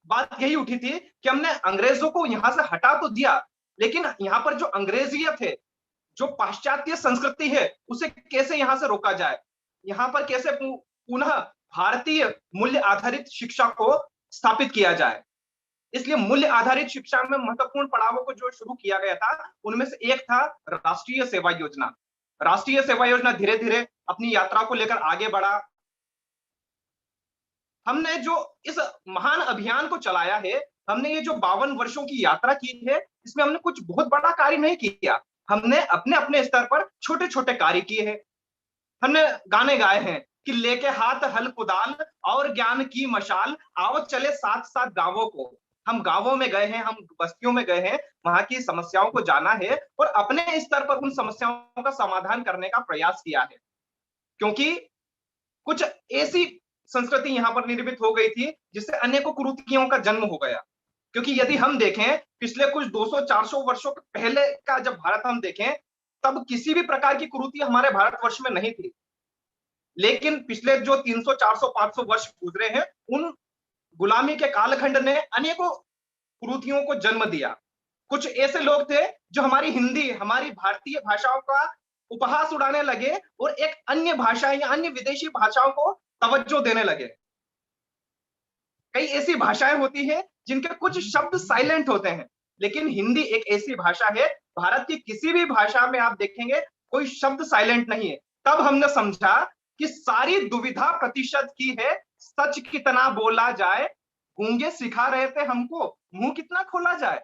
बात यही उठी थी कि हमने अंग्रेजों को यहां से हटा तो दिया, लेकिन यहाँ पर जो अंग्रेजियत है, जो पाश्चात्य संस्कृति है, उसे कैसे यहां से रोका जाए, यहाँ पर कैसे पुनः भारतीय मूल्य आधारित शिक्षा को स्थापित किया जाए। इसलिए मूल्य आधारित शिक्षा में महत्वपूर्ण पड़ावों को जो शुरू किया गया था, उनमें से एक था राष्ट्रीय सेवा योजना। राष्ट्रीय सेवा योजना धीरे धीरे अपनी यात्रा को लेकर आगे बढ़ा। हमने जो इस महान अभियान को चलाया है, हमने ये जो 52 वर्षों की यात्रा की है, इसमें हमने कुछ बहुत बड़ा कार्य नहीं किया। हमने अपने अपने स्तर पर छोटे छोटे कार्य किए हैं। हमने गाने गाए हैं कि लेके हाथ हल कुदाल और ज्ञान की मशाल, आओ चले साथ साथ गांवों को। हम गांवों में गए हैं, हम बस्तियों में गए हैं, वहां की समस्याओं को जाना है और अपने स्तर पर उन समस्याओं का समाधान करने का प्रयास किया है। क्योंकि कुछ ऐसी संस्कृति यहाँ पर निर्मित हो गई थी जिससे अनेकों कुरीतियों का जन्म हो गया। क्योंकि यदि हम देखें पिछले कुछ 200-400 वर्षों पहले का जब भारत हम देखें, तब किसी भी प्रकार की कुरीति हमारे भारतवर्ष में नहीं थी। लेकिन पिछले जो 300, 400, 500 वर्ष गुजरे हैं, उन गुलामी के कालखंड ने अनेकों कुरीतियों को जन्म दिया। कुछ ऐसे लोग थे जो हमारी हिंदी, हमारी भारतीय भाषाओं का उपहास उड़ाने लगे और एक अन्य भाषा या अन्य विदेशी भाषाओं को तवज्जो देने लगे। कई ऐसी भाषाएं होती है जिनके कुछ शब्द साइलेंट होते हैं, लेकिन हिंदी एक ऐसी भाषा है, भारत की किसी भी भाषा में आप देखेंगे कोई शब्द साइलेंट नहीं है। तब हमने समझा कि सारी दुविधा प्रतिशत की है, सच कितना बोला जाए, गूंगे सिखा रहे थे हमको, मुंह कितना खोला जाए।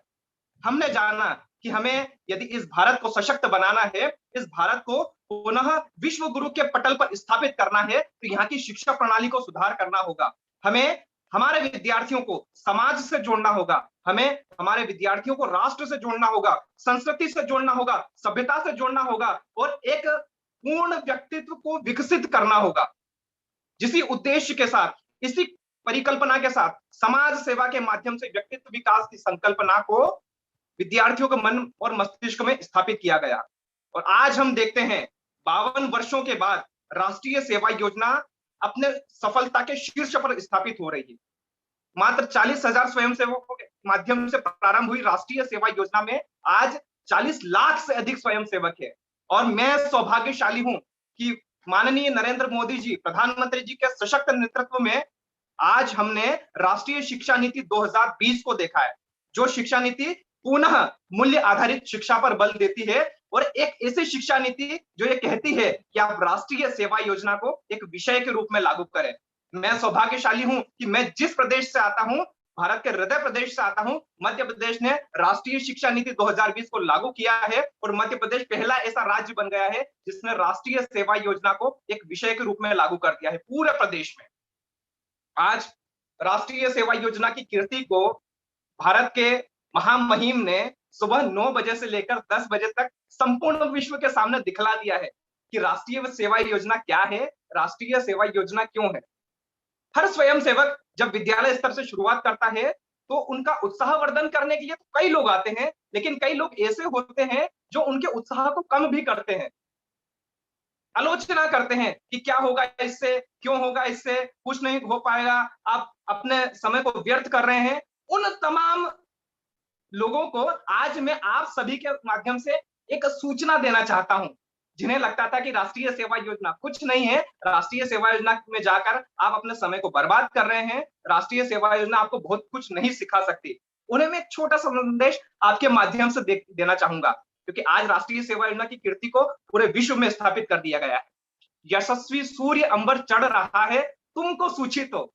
हमने जाना कि हमें यदि इस भारत को सशक्त बनाना है, इस भारत को पुनः विश्व गुरु के पटल पर स्थापित करना है, तो यहाँ की शिक्षा प्रणाली को सुधार करना होगा। हमें हमारे विद्यार्थियों को समाज से जोड़ना होगा, हमें हमारे विद्यार्थियों को राष्ट्र से जोड़ना होगा, संस्कृति से जोड़ना होगा, सभ्यता से जोड़ना होगा और एक पूर्ण व्यक्तित्व को विकसित करना होगा। जिसी उद्देश्य के साथ, इसी परिकल्पना के साथ समाज सेवा के माध्यम से व्यक्तित्व विकास की संकल्पना को विद्यार्थियों के मन और मस्तिष्क में स्थापित किया गया। और आज हम देखते हैं 52 वर्षों के बाद राष्ट्रीय सेवा योजना अपने सफलता के शीर्ष पर स्थापित हो रही है। मात्र 40,000 स्वयंसेवकों के माध्यम से प्रारंभ हुई राष्ट्रीय सेवा योजना में आज 40 लाख से अधिक स्वयंसेवक है। और मैं सौभाग्यशाली हूं कि माननीय नरेंद्र मोदी जी, प्रधानमंत्री जी के सशक्त नेतृत्व में आज हमने राष्ट्रीय शिक्षा नीति 2020 को देखा है, जो शिक्षा नीति पुनः मूल्य आधारित शिक्षा पर बल देती है और एक ऐसी शिक्षा नीति जो ये कहती है कि आप राष्ट्रीय सेवा योजना को एक विषय के रूप में लागू करें। मैं सौभाग्यशाली हूं कि मैं जिस प्रदेश से आता हूं, भारत के हृदय प्रदेश से आता हूं, मध्य प्रदेश ने राष्ट्रीय शिक्षा नीति 2020 को लागू किया है और मध्य प्रदेश पहला ऐसा राज्य बन गया है जिसने राष्ट्रीय सेवा योजना को एक विषय के रूप में लागू कर दिया है पूरे प्रदेश में। आज राष्ट्रीय सेवा योजना की कीर्ति को भारत के महामहिम ने सुबह 9 बजे से लेकर 10 बजे तक संपूर्ण विश्व के सामने दिखला दिया है कि राष्ट्रीय सेवा योजना क्या है, राष्ट्रीय सेवा योजना क्यों है। हर स्वयंसेवक जब विद्यालय स्तर से शुरुआत करता है तो उनका उत्साहवर्धन करने के लिए तो कई लोग आते हैं, लेकिन कई लोग ऐसे होते हैं जो उनके उत्साह को कम भी करते हैं, आलोचना करते हैं कि क्या होगा इससे, क्यों होगा इससे, कुछ नहीं हो पाएगा, आप अपने समय को व्यर्थ कर रहे हैं। उन तमाम लोगों को आज मैं आप सभी के माध्यम से एक सूचना देना चाहता हूं, जिन्हें लगता था कि राष्ट्रीय सेवा योजना कुछ नहीं है, राष्ट्रीय सेवा योजना में जाकर आप अपने समय को बर्बाद कर रहे हैं, राष्ट्रीय सेवा योजना आपको बहुत कुछ नहीं सिखा सकती। उन्हें मैं एक छोटा सा संदेश आपके माध्यम से देना चाहूंगा, क्योंकि आज राष्ट्रीय सेवा योजना की कीर्ति को पूरे विश्व में स्थापित कर दिया गया है। यशस्वी सूर्य अंबर चढ़ रहा है, तुमको सूचित हो।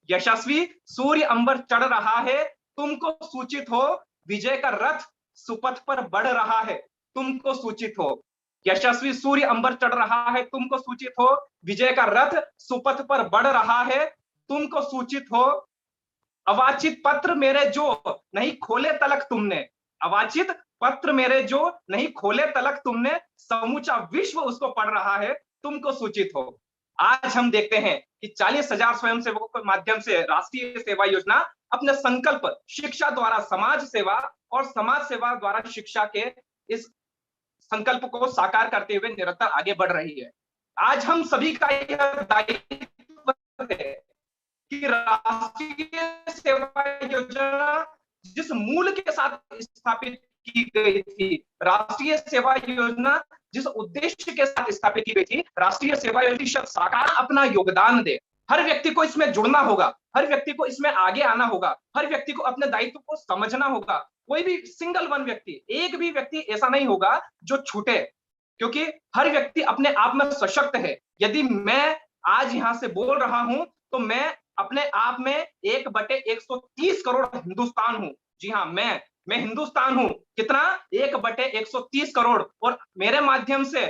यशस्वी सूर्य अंबर चढ़ रहा है, तुमको सूचित हो। विजय का रथ सुपथ पर बढ़ रहा है, तुमको सूचित हो। यशस्वी सूर्य अंबर चढ़ रहा है, तुमको सूचित हो। विजय का रथ सुपथ पर बढ़ रहा है, तुमको सूचित हो। अवाचित पत्र मेरे जो नहीं खोले तलक तुमने, अवाचित पत्र मेरे जो नहीं खोले तलक तुमने, समूचा विश्व उसको पढ़ रहा है, तुमको सूचित हो। आज हम देखते हैं कि 40,000 स्वयंसेवकों के माध्यम से राष्ट्रीय सेवा योजना अपने संकल्प शिक्षा द्वारा समाज सेवा और समाज सेवा द्वारा शिक्षा के इस संकल्प को साकार करते हुए निरंतर आगे बढ़ रही है। आज हम सभी का यह दायित्व है कि राष्ट्रीय सेवा योजना जिस मूल के साथ स्थापित की गई थी, राष्ट्रीय सेवा योजना जिस उद्देश्य के साथ स्थापित की गई थी, राष्ट्रीय सेवा योजना साकार अपना योगदान दे। हर व्यक्ति को इसमें जुड़ना होगा, हर व्यक्ति को इसमें आगे आना होगा, हर व्यक्ति को अपने दायित्व को समझना होगा। कोई भी सिंगल वन व्यक्ति, एक भी व्यक्ति ऐसा नहीं होगा जो छूटे, क्योंकि हर व्यक्ति अपने आप में सशक्त है। यदि मैं आज यहां से बोल रहा हूं तो मैं अपने आप में 1/130 करोड़ हिंदुस्तान हूं। जी हाँ, मैं हिंदुस्तान हूं। कितना? 1/130 करोड़। और मेरे माध्यम से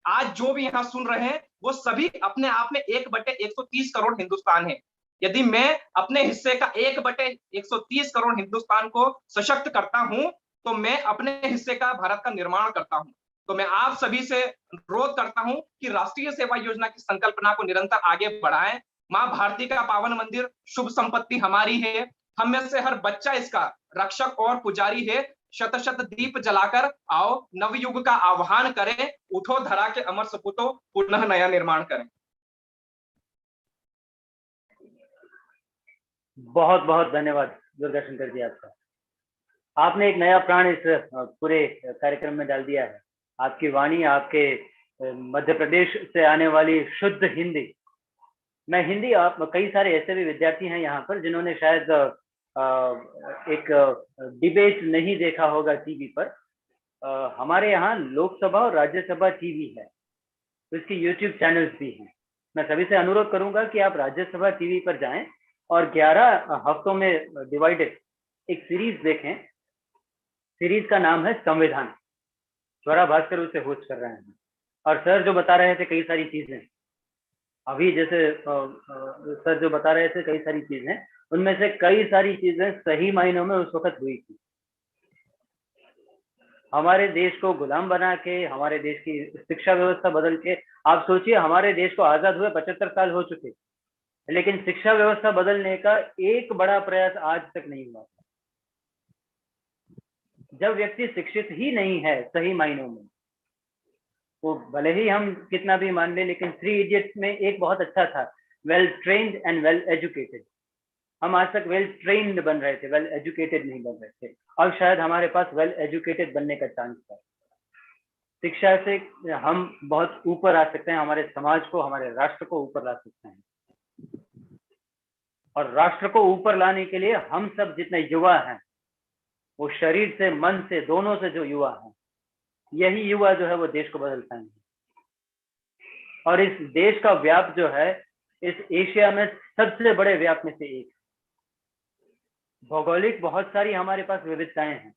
आज जो भी यहां सुन रहे हैं वो सभी अपने आप में 1/130 करोड़ हिंदुस्तान है। यदि मैं अपने हिस्से का 1/130 करोड़ हिंदुस्तान को सशक्त करता हूं तो मैं अपने हिस्से का भारत का निर्माण करता हूं। तो मैं आप सभी से अनुरोध करता हूं कि राष्ट्रीय सेवा योजना की संकल्पना को निरंतर आगे बढ़ाएं। मां भारती का पावन मंदिर शुभ संपत्ति हमारी है। हम में से हर बच्चा इसका रक्षक और पुजारी है। शत शत दीप जलाकर आओ नवयुग का आह्वान करें, उठो धरा के अमर सपूतों, पुनः नया निर्माण करें। बहुत बहुत धन्यवाद दुर्गा शंकर जी आपका। आपने एक नया प्राण इस पूरे कार्यक्रम में डाल दिया है। आपकी वाणी, आपके मध्य प्रदेश से आने वाली शुद्ध हिंदी। मैं हिंदी, आप कई सारे ऐसे भी विद्यार्थी हैं यहाँ पर जिन्होंने शायद एक डिबेट नहीं देखा होगा टीवी पर। हमारे यहाँ लोकसभा और राज्यसभा टीवी है, तो इसकी यूट्यूब चैनल्स भी हैं। मैं सभी से अनुरोध करूंगा कि आप राज्यसभा टीवी पर जाएं और 11 हफ्तों में डिवाइडेड एक सीरीज देखें। सीरीज का नाम है संविधान। स्वरा भास्कर उसे होस्ट कर रहे हैं और सर जो बता रहे थे कई सारी चीजें, अभी जैसे सर जो बता रहे थे कई सारी चीजें, उनमें से कई सारी चीजें सही मायनों में उस वक्त हुई थी। हमारे देश को गुलाम बना के, हमारे देश की शिक्षा व्यवस्था बदल के, आप सोचिए हमारे देश को आजाद हुए 75 साल हो चुके, लेकिन शिक्षा व्यवस्था बदलने का एक बड़ा प्रयास आज तक नहीं हुआ। जब व्यक्ति शिक्षित ही नहीं है सही मायनों में, वो भले ही हम कितना भी मान ले, लेकिन 3 इडियट्स में एक बहुत अच्छा था, well trained and well educated. हम आज तक वेल ट्रेन्ड बन रहे थे, वेल एजुकेटेड नहीं बन रहे थे। अब शायद हमारे पास वेल एजुकेटेड बनने का चांस है। शिक्षा से हम बहुत ऊपर आ सकते हैं, हमारे समाज को, हमारे राष्ट्र को ऊपर ला सकते हैं। और राष्ट्र को ऊपर लाने के लिए हम सब जितने युवा हैं, वो शरीर से, मन से, दोनों से जो युवा हैं, यही युवा जो है वो देश को बदल पाएंगे। और इस देश का व्याप जो है इस एशिया में सबसे बड़े व्याप में से एक। भौगोलिक बहुत सारी हमारे पास विविधताएं हैं,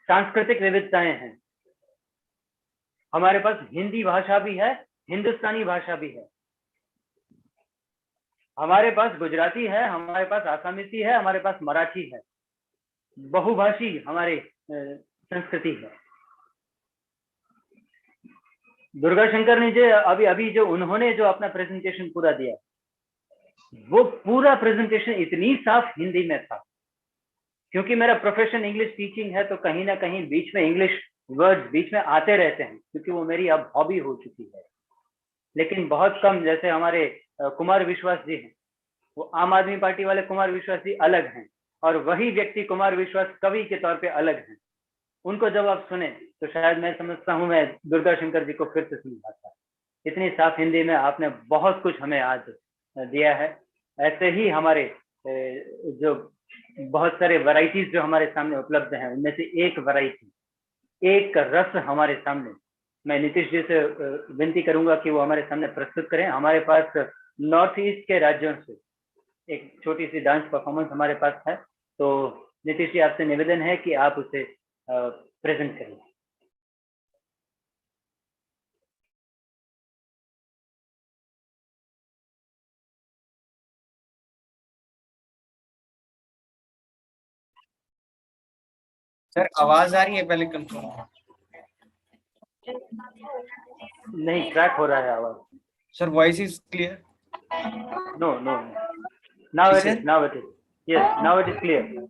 सांस्कृतिक विविधताएं हैं। हमारे पास हिंदी भाषा भी है, हिंदुस्तानी भाषा भी है। हमारे पास गुजराती है, हमारे पास आसामीसी है, हमारे पास मराठी है। बहुभाषी हमारी संस्कृति है। दुर्गा शंकर ने जो अभी जो उन्होंने जो अपना प्रेजेंटेशन पूरा दिया, वो पूरा प्रेजेंटेशन इतनी साफ हिंदी में था। क्योंकि मेरा प्रोफेशन इंग्लिश टीचिंग है, तो कहीं ना कहीं बीच में इंग्लिश वर्ड्स बीच में आते रहते हैं, क्योंकि वो मेरी अब हॉबी हो चुकी है। लेकिन बहुत कम, जैसे हमारे कुमार विश्वास जी हैं, वो आम आदमी पार्टी वाले कुमार विश्वास जी अलग हैं, और वही व्यक्ति कुमार विश्वास कवि के तौर पे अलग हैं। उनको जब आप सुने तो शायद मैं समझता हूँ मैं दुर्गा शंकर जी को फिर से सुन पाता। इतनी साफ हिंदी में आपने बहुत कुछ हमें आज दिया है। ऐसे ही हमारे जो बहुत सारे वैरायटीज जो हमारे सामने उपलब्ध हैं, उनमें से एक वैरायटी, एक रस हमारे सामने, मैं नीतीश जी से विनती करूंगा कि वो हमारे सामने प्रस्तुत करें। हमारे पास नॉर्थ ईस्ट के राज्यों से एक छोटी सी डांस परफॉर्मेंस हमारे पास है, तो नीतीश जी आपसे निवेदन है कि आप उसे प्रेजेंट करें। सर आवाज आ रही है? पहले कंफर्म। नहीं, ट्रैक हो रहा है आवाज। Sir, voice is clear. No, no. Now He it is. said? Now it is. Yes, now it is clear.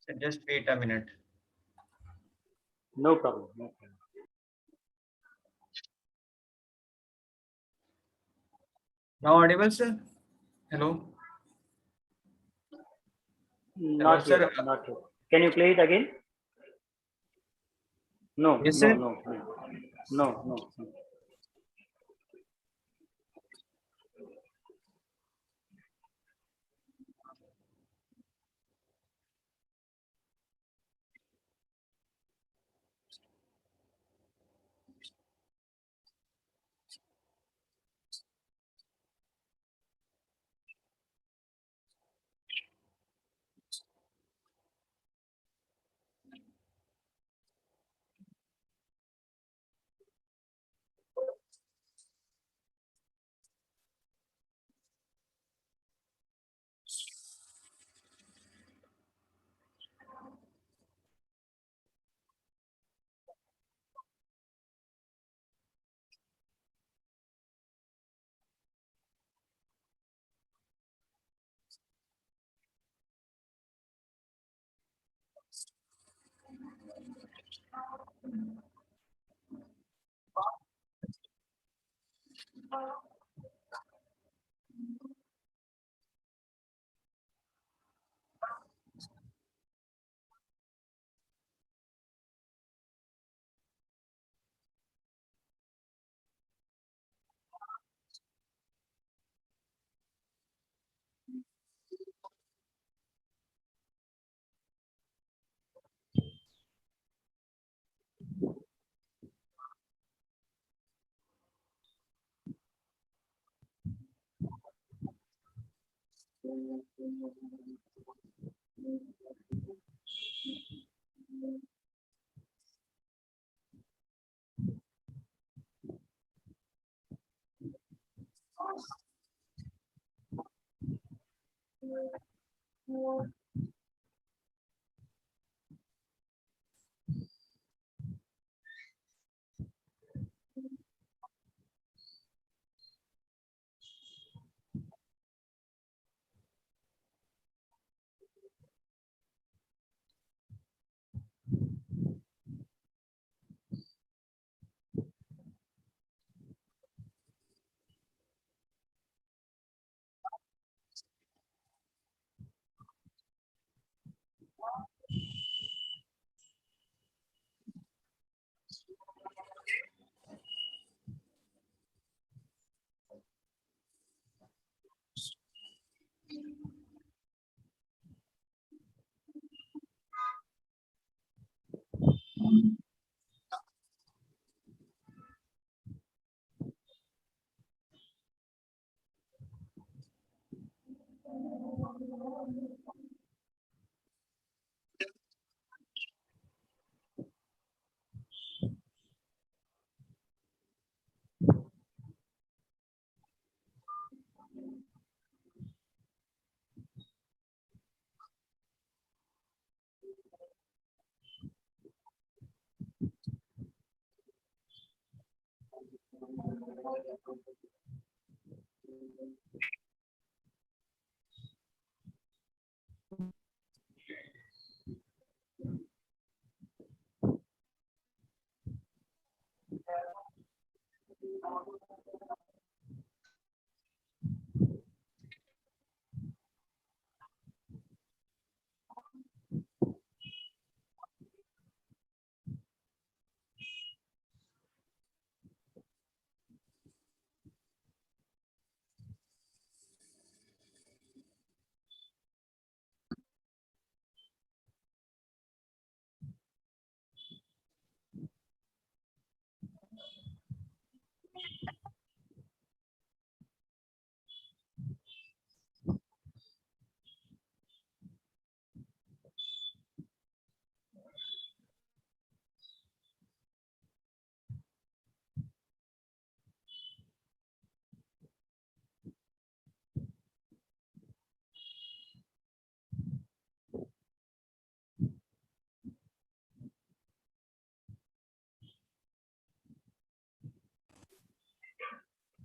Sir, just wait a minute. No problem. No problem. Now audible, sir? Hello? Not sir, yet. Not yet. Can you play it again? No. Yes, No. sir. No. No. No. No. No.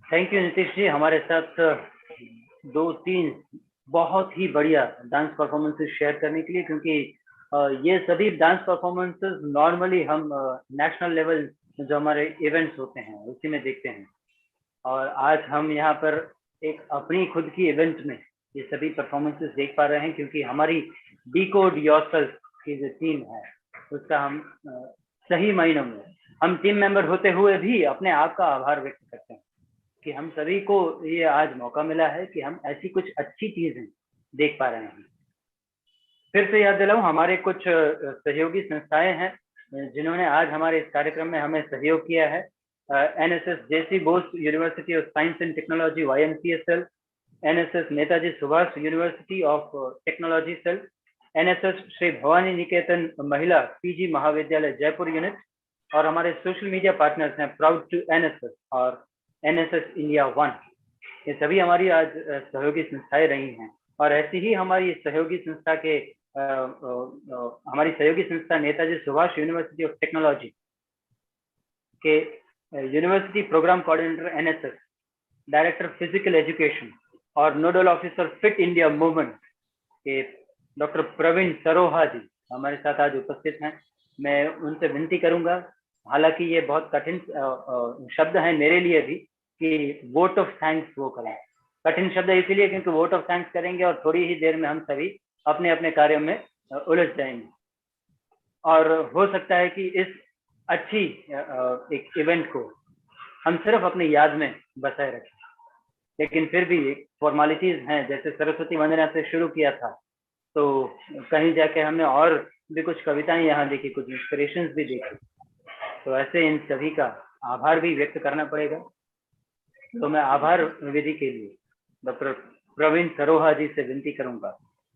Thank you Nitish ji, हमारे साथ 2-3 बहुत ही बढ़िया dance performances share करने के लिए, क्योंकि ये सभी डांस परफॉर्मेंसेस नॉर्मली हम नेशनल लेवल जो हमारे इवेंट्स होते हैं उसी में देखते हैं, और आज हम यहाँ पर एक अपनी खुद की इवेंट में ये सभी परफॉर्मेंसेस देख पा रहे हैं, क्योंकि हमारी डिकोड योरसेल्फ की जो टीम है उसका हम सही मायनों में हम टीम मेंबर होते हुए भी अपने आप का आभार व्यक्त करते हैं कि हम सभी को ये आज मौका मिला है कि हम ऐसी कुछ अच्छी चीजें देख पा रहे हैं। फिर से याद दिलाऊं, हमारे कुछ सहयोगी संस्थाएं हैं जिन्होंने आज हमारे इस कार्यक्रम में हमें सहयोग किया है। NSS JC Bose university of science and technology YMCA, NSS Netaji Subhash university of technology cell, NSS Shri Bhawani Niketan Mahila PG Mahavidyalaya Jaipur unit, और हमारे सोशल मीडिया पार्टनर्स हैं प्राउड टू NSS और NSS इंडिया 1। ये सभी हमारी आज सहयोगी संस्थाएं रही हैं, और ऐसी ही हमारी सहयोगी संस्था के हमारी सहयोगी संस्था Netaji Subhash university of technology के university program coordinator NSS, director physical education और nodal officer fit India movement के डॉक्टर प्रवीण सरोहा जी हमारे साथ आज उपस्थित हैं। मैं उनसे विनती करूंगा, हालांकि ये बहुत कठिन शब्द है मेरे लिए भी, कि वोट ऑफ थैंक्स वो करें। कठिन शब्द इसलिए क्योंकि वोट ऑफ थैंक्स करेंगे और थोड़ी ही देर में हम सभी अपने अपने कार्यों में उलझ जाएंगे, और हो सकता है कि इस अच्छी एक इवेंट को हम सिर्फ अपनी याद में बसाए रखें। लेकिन फिर भी फॉर्मेलिटीज हैं, जैसे सरस्वती वंदना से शुरू किया था, तो कहीं जाके हमने और भी कुछ कविताएं यहाँ देखी, कुछ इंस्पिरेशंस भी देखी, तो ऐसे इन सभी का आभार भी व्यक्त करना पड़ेगा। तो मैं आभार विधि के लिए डॉक्टर प्रवीण सरोहा जी से विनती करूंगा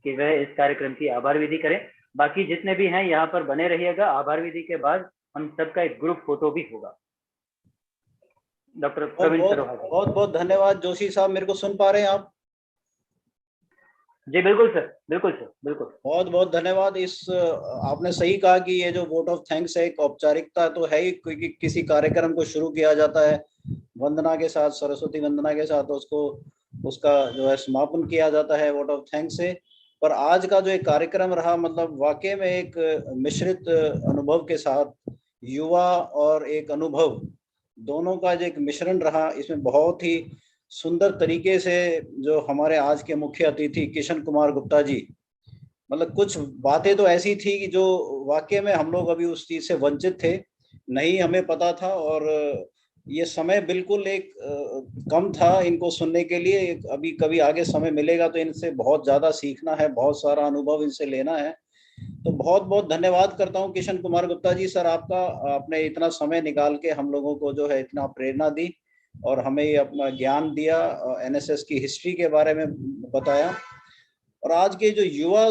कि वह इस कार्यक्रम की आभार विधि करें। बाकी जितने भी हैं यहाँ पर बने रहिएगा। आभार विधि के बाद हम सबका एक ग्रुप फोटो भी होगा। डॉक्टर प्रवीण सरोहा जी। बहुत बहुत धन्यवाद जोशी साहब। मेरे को सुन पा रहे हैं आप? जी बिल्कुल सर, बिल्कुल सर, बिल्कुल। बहुत बहुत धन्यवाद। इस आपने सही कहा कि ये जो वोट ऑफ थैंक्स है एक औपचारिकता तो है ही, क्योंकि किसी कार्यक्रम को शुरू किया जाता है वंदना के साथ, सरस्वती वंदना के साथ, उसको उसका जो है समापन किया जाता है वोट ऑफ थैंक्स से। पर आज का जो एक कार्यक्रम रहा, मतलब वाकई में एक मिश्रित अनुभव के साथ, युवा और एक अनुभव दोनों का जो एक मिश्रण रहा, इसमें बहुत ही सुंदर तरीके से जो हमारे आज के मुख्य अतिथि किशन कुमार गुप्ता जी, मतलब कुछ बातें तो ऐसी थी कि जो वाकई में हम लोग अभी उस चीज से वंचित थे, नहीं हमें पता था, और ये समय बिल्कुल एक कम था इनको सुनने के लिए। अभी कभी आगे समय मिलेगा तो इनसे बहुत ज्यादा सीखना है, बहुत सारा अनुभव इनसे लेना है। तो बहुत बहुत धन्यवाद करता हूँ किशन कुमार गुप्ता जी सर आपका, आपने इतना समय निकाल के हम लोगों को जो है इतना प्रेरणा दी और हमें ये अपना ज्ञान दिया, एनएसएस की हिस्ट्री के बारे में बताया। और आज के जो युवा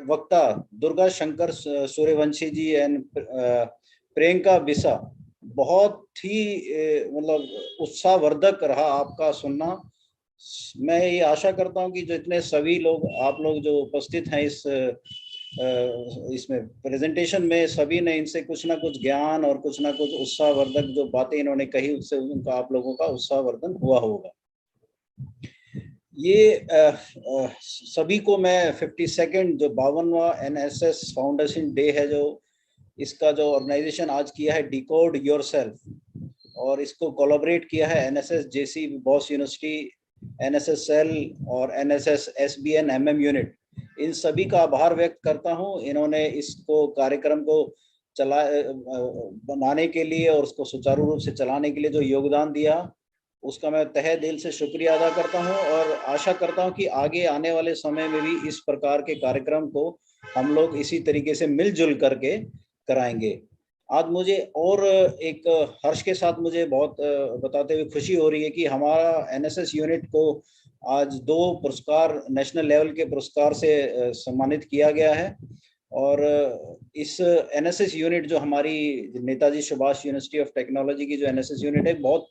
वक्ता दुर्गा शंकर सूर्यवंशी जी एंड प्रियंका बिसा, बहुत ही मतलब उत्साहवर्धक रहा आपका सुनना। मैं ये आशा करता हूँ कि जितने सभी लोग आप लोग जो उपस्थित हैं इसमें प्रेजेंटेशन में, सभी ने इनसे कुछ ना कुछ ज्ञान और कुछ ना कुछ उत्साहवर्धक जो बातें इन्होंने कही, उससे उनका आप लोगों का उत्साहवर्धन हुआ होगा। ये सभी को मैं 52nd जो 52वां एनएसएस फाउंडेशन डे है, जो इसका जो ऑर्गेनाइजेशन आज किया है डिकोड योरसेल्फ, और इसको कोलैबोरेट किया है NSS J C Bose university, NSS cell और एनएसएस एसबीएन एमएम यूनिट, इन सभी का आभार व्यक्त करता हूं। इन्होंने इसको कार्यक्रम को बनाने के लिए और उसको सुचारू रूप से चलाने के लिए जो योगदान दिया, उसका मैं तहे दिल से शुक्रिया अदा करता हूं, और आशा करता हूं कि आगे आने वाले समय में भी इस प्रकार के कार्यक्रम को हम लोग इसी तरीके से मिलजुल करके कराएंगे। आज मुझे और एक हर्ष के साथ मुझे बहुत बताते हुए खुशी हो रही है कि हमारा एनएसएस यूनिट को आज 2 पुरस्कार, नेशनल लेवल के पुरस्कार से सम्मानित किया गया है। और इस एनएसएस यूनिट जो हमारी Netaji Subhash university of technology की जो एनएसएस यूनिट है, बहुत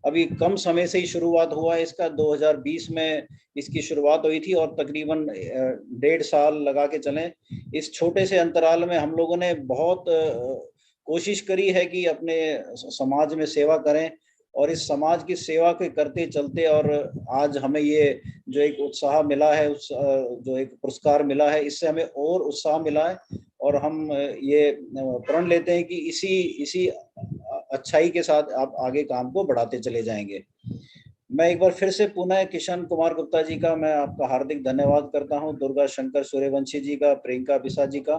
अभी कम समय से ही शुरुआत हुआ है इसका। 2020 में इसकी शुरुआत हुई थी और तकरीबन 1.5 साल लगा के चलें। इस छोटे से अंतराल में हम लोगों ने बहुत कोशिश करी है कि अपने समाज में सेवा करें, और इस समाज की सेवा के करते चलते और आज हमें ये जो एक उत्साह मिला है, जो एक पुरस्कार मिला है, इससे हमें और उत्साह मिला है, और हम ये प्रण लेते हैं कि इसी अच्छाई के साथ आप आगे काम को बढ़ाते चले जाएंगे। मैं एक बार फिर से पुनः किशन कुमार गुप्ता जी का मैं आपका हार्दिक धन्यवाद करता हूं, दुर्गा शंकर सूर्यवंशी जी का, प्रियंका बिसा जी का,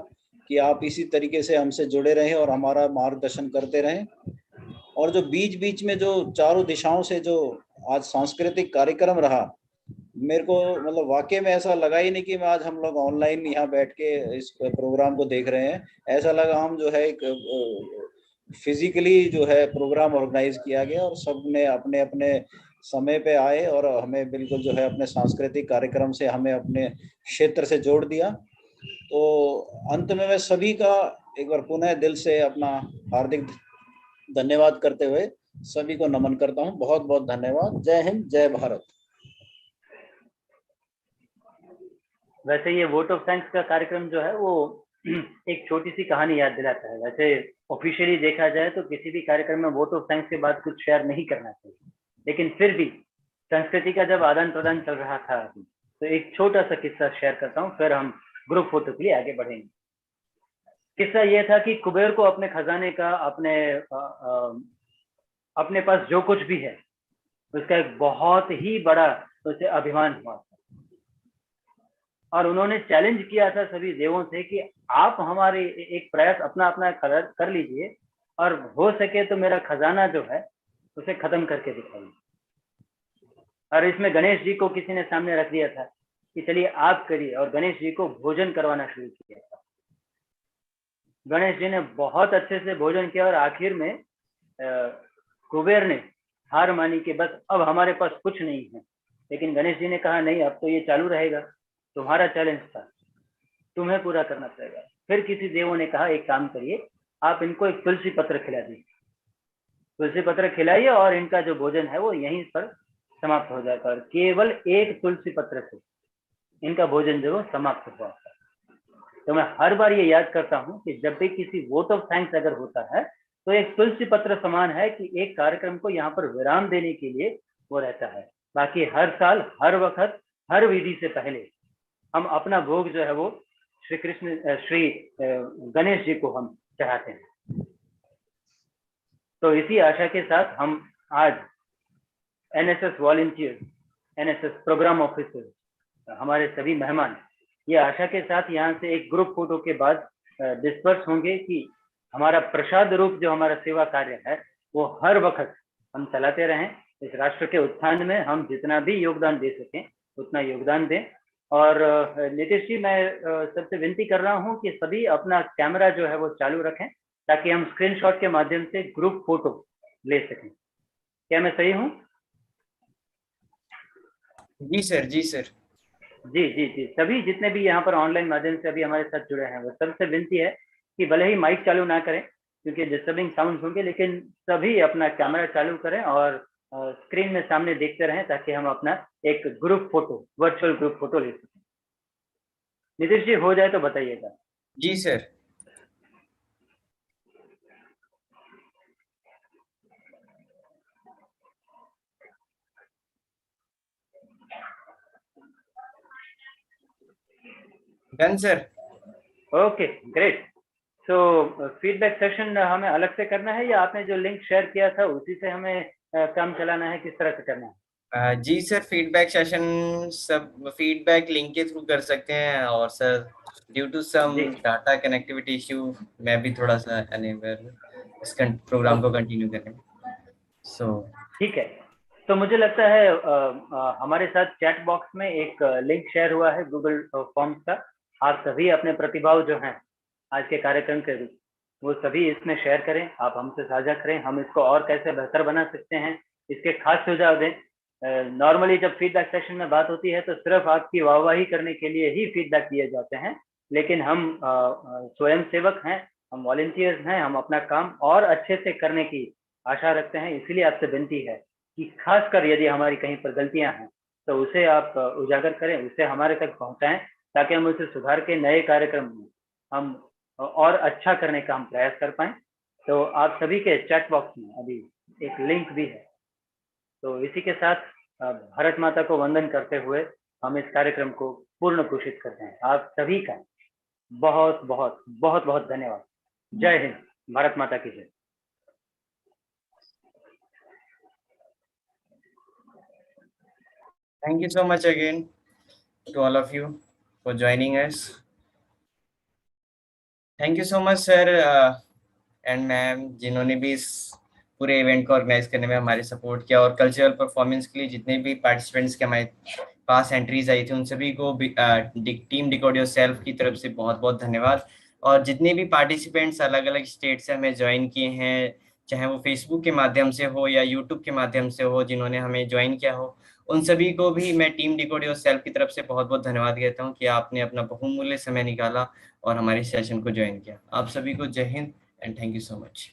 कि आप इसी तरीके से हमसे जुड़े रहें और हमारा मार्गदर्शन करते रहें। और जो बीच बीच में जो चारों दिशाओं से जो आज सांस्कृतिक कार्यक्रम रहा, मेरे को मतलब वाकई में ऐसा लगा ही नहीं कि मैं आज हम लोग ऑनलाइन यहाँ बैठ के इस प्रोग्राम को देख रहे हैं। ऐसा लगा हम जो है एक फिजिकली जो है प्रोग्राम ऑर्गेनाइज किया गया और सब ने अपने अपने समय पे आए और हमें बिल्कुल जो है अपने सांस्कृतिक कार्यक्रम से हमें अपने क्षेत्र से जोड़ दिया। तो अंत में मैं सभी का एक बार पुनः दिल से अपना हार्दिक धन्यवाद करते हुए सभी को नमन करता हूं। बहुत बहुत धन्यवाद। जय हिंद, जय भारत। वैसे ये वोट ऑफ थैंक्स का कार्यक्रम जो है वो एक छोटी सी कहानी याद दिलाता है। वैसे ऑफिशियली देखा जाए तो किसी भी कार्यक्रम में वोट ऑफ थैंक्स के बाद कुछ शेयर नहीं करना चाहिए, लेकिन फिर भी संस्कृति का जब आदान प्रदान चल रहा था तो एक छोटा सा किस्सा शेयर करता हूँ, फिर हम ग्रुप फोटो के लिए आगे बढ़ेंगे। किस्सा ये था कि कुबेर को अपने खजाने का अपने पास जो कुछ भी है उसका एक बहुत ही बड़ा उसे अभिमान हुआ था, और उन्होंने चैलेंज किया था सभी देवों से कि आप हमारे एक प्रयास अपना अपना कर लीजिए और हो सके तो मेरा खजाना जो है उसे खत्म करके दिखाइए। और इसमें गणेश जी को किसी ने सामने रख दिया था कि चलिए आप करिए, और गणेश जी को भोजन करवाना शुरू किया था। गणेश जी ने बहुत अच्छे से भोजन किया और आखिर में कुबेर ने हार मानी कि बस अब हमारे पास कुछ नहीं है। लेकिन गणेश जी ने कहा नहीं, अब तो ये चालू रहेगा, तुम्हारा चैलेंज था, तुम्हें पूरा करना पड़ेगा। फिर किसी देवों ने कहा एक काम करिए, आप इनको एक तुलसी पत्र खिला दीजिए, तुलसी पत्र खिलाइए और इनका जो भोजन है वो यहीं पर समाप्त हो जाता है। और केवल एक तुलसी पत्र से इनका भोजन जो समाप्त हुआ। तो मैं हर बार ये याद करता हूँ कि जब भी किसी वोट ऑफ थैंक्स अगर होता है तो एक तुलसी पत्र समान है कि एक कार्यक्रम को यहाँ पर विराम देने के लिए वो रहता है। बाकी हर साल, हर वक्त, हर विधि से पहले हम अपना भोग जो है वो श्री गणेश जी को हम चढ़ाते हैं। तो इसी आशा के साथ हम आज NSS volunteers, NSS program officers, हमारे सभी मेहमान ये आशा के साथ यहाँ से एक ग्रुप फोटो के बाद डिस्पर्स होंगे कि हमारा प्रसाद रूप जो हमारा सेवा कार्य है वो हर वक्त हम चलाते रहें। इस राष्ट्र के उत्थान में हम जितना भी योगदान दे सकें उतना योगदान दें। और नीतीश जी, मैं सबसे विनती कर रहा हूँ कि सभी अपना कैमरा जो है वो चालू रखें ताकि हम स्क्रीनशॉट के माध्यम से ग्रुप फोटो ले सकें। क्या मैं सही हूँ? जी सर, जी सर। जी जी जी, सभी जितने भी यहाँ पर ऑनलाइन माध्यम से अभी हमारे साथ जुड़े हैं वो सबसे विनती है कि भले ही माइक चालू ना करें क्योंकि डिस्टर्बिंग साउंड होंगे, लेकिन सभी अपना कैमरा चालू करें और स्क्रीन में सामने देखते रहें ताकि हम अपना एक group photo, virtual group photo ले सकें। नीतीश जी, हो जाए तो बताइएगा। जी sir. Done sir. Okay, great. तो फीडबैक सेशन हमें अलग से करना है या आपने जो लिंक शेयर किया था उसी से हमें काम चलाना है, किस तरह से करना है? जी सर, फीडबैक सेशन सब फीडबैक लिंक के थ्रू कर सकते हैं, और sir due to some data connectivity issue मैं भी थोड़ा सा अनेबल इस प्रोग्राम को कंटिन्यू करें। ठीक है। तो मुझे लगता है हमारे साथ चैट बॉक्स में एक लिंक शेयर हुआ है गूगल फॉर्म्स का। आप सभी अपने प्रतिभाव जो हैं आज के कार्यक्रम के वो सभी इसमें शेयर करें, आप हमसे साझा करें, हम इसको और कैसे बेहतर बना सकते हैं इसके खास सुझाव दें। नॉर्मली जब फीडबैक सेशन में बात होती है तो सिर्फ आपकी वाहवाही करने के लिए ही फीडबैक दिए जाते हैं, लेकिन हम स्वयं सेवक हैं, हम वॉलंटियर्स हैं, हम अपना काम और अच्छे से करने की आशा रखते हैं। इसीलिए आपसे विनती है कि खासकर यदि हमारी कहीं पर गलतियां हैं तो उसे आप उजागर करें, उसे हमारे तक पहुंचाएं ताकि हम उसे सुधार के नए कार्यक्रम में हम और अच्छा करने का हम प्रयास कर पाएं। तो आप सभी के चैट बॉक्स में अभी एक लिंक भी है। तो इसी के साथ भारत माता को वंदन करते हुए हम इस कार्यक्रम को पूर्ण घोषित करते हैं। आप सभी का बहुत बहुत बहुत बहुत धन्यवाद। जय हिंद, भारत माता की जय। Thank you so much again to all of you for joining us. Thank you so much sir and ma'am जिन्होंने भी इस पूरे इवेंट को ऑर्गेनाइज करने में हमारे सपोर्ट किया, और कल्चरल परफॉर्मेंस के लिए जितने भी पार्टिसिपेंट्स के हमारे पास एंट्रीज आई थी उन सभी को टीम डिकोड योरसेल्फ की तरफ से बहुत बहुत धन्यवाद। और जितने भी पार्टिसिपेंट्स अलग अलग स्टेट से हमें ज्वाइन किए हैं, चाहे वो फेसबुक के माध्यम से हो या यूट्यूब के माध्यम से हो, जिन्होंने हमें ज्वाइन किया हो, उन सभी को भी मैं टीम डिकोड योरसेल्फ की तरफ से बहुत बहुत धन्यवाद कहता हूँ कि आपने अपना बहुमूल्य समय निकाला और हमारे सेशन को ज्वाइन किया। आप सभी को जय Hind and thank you so much.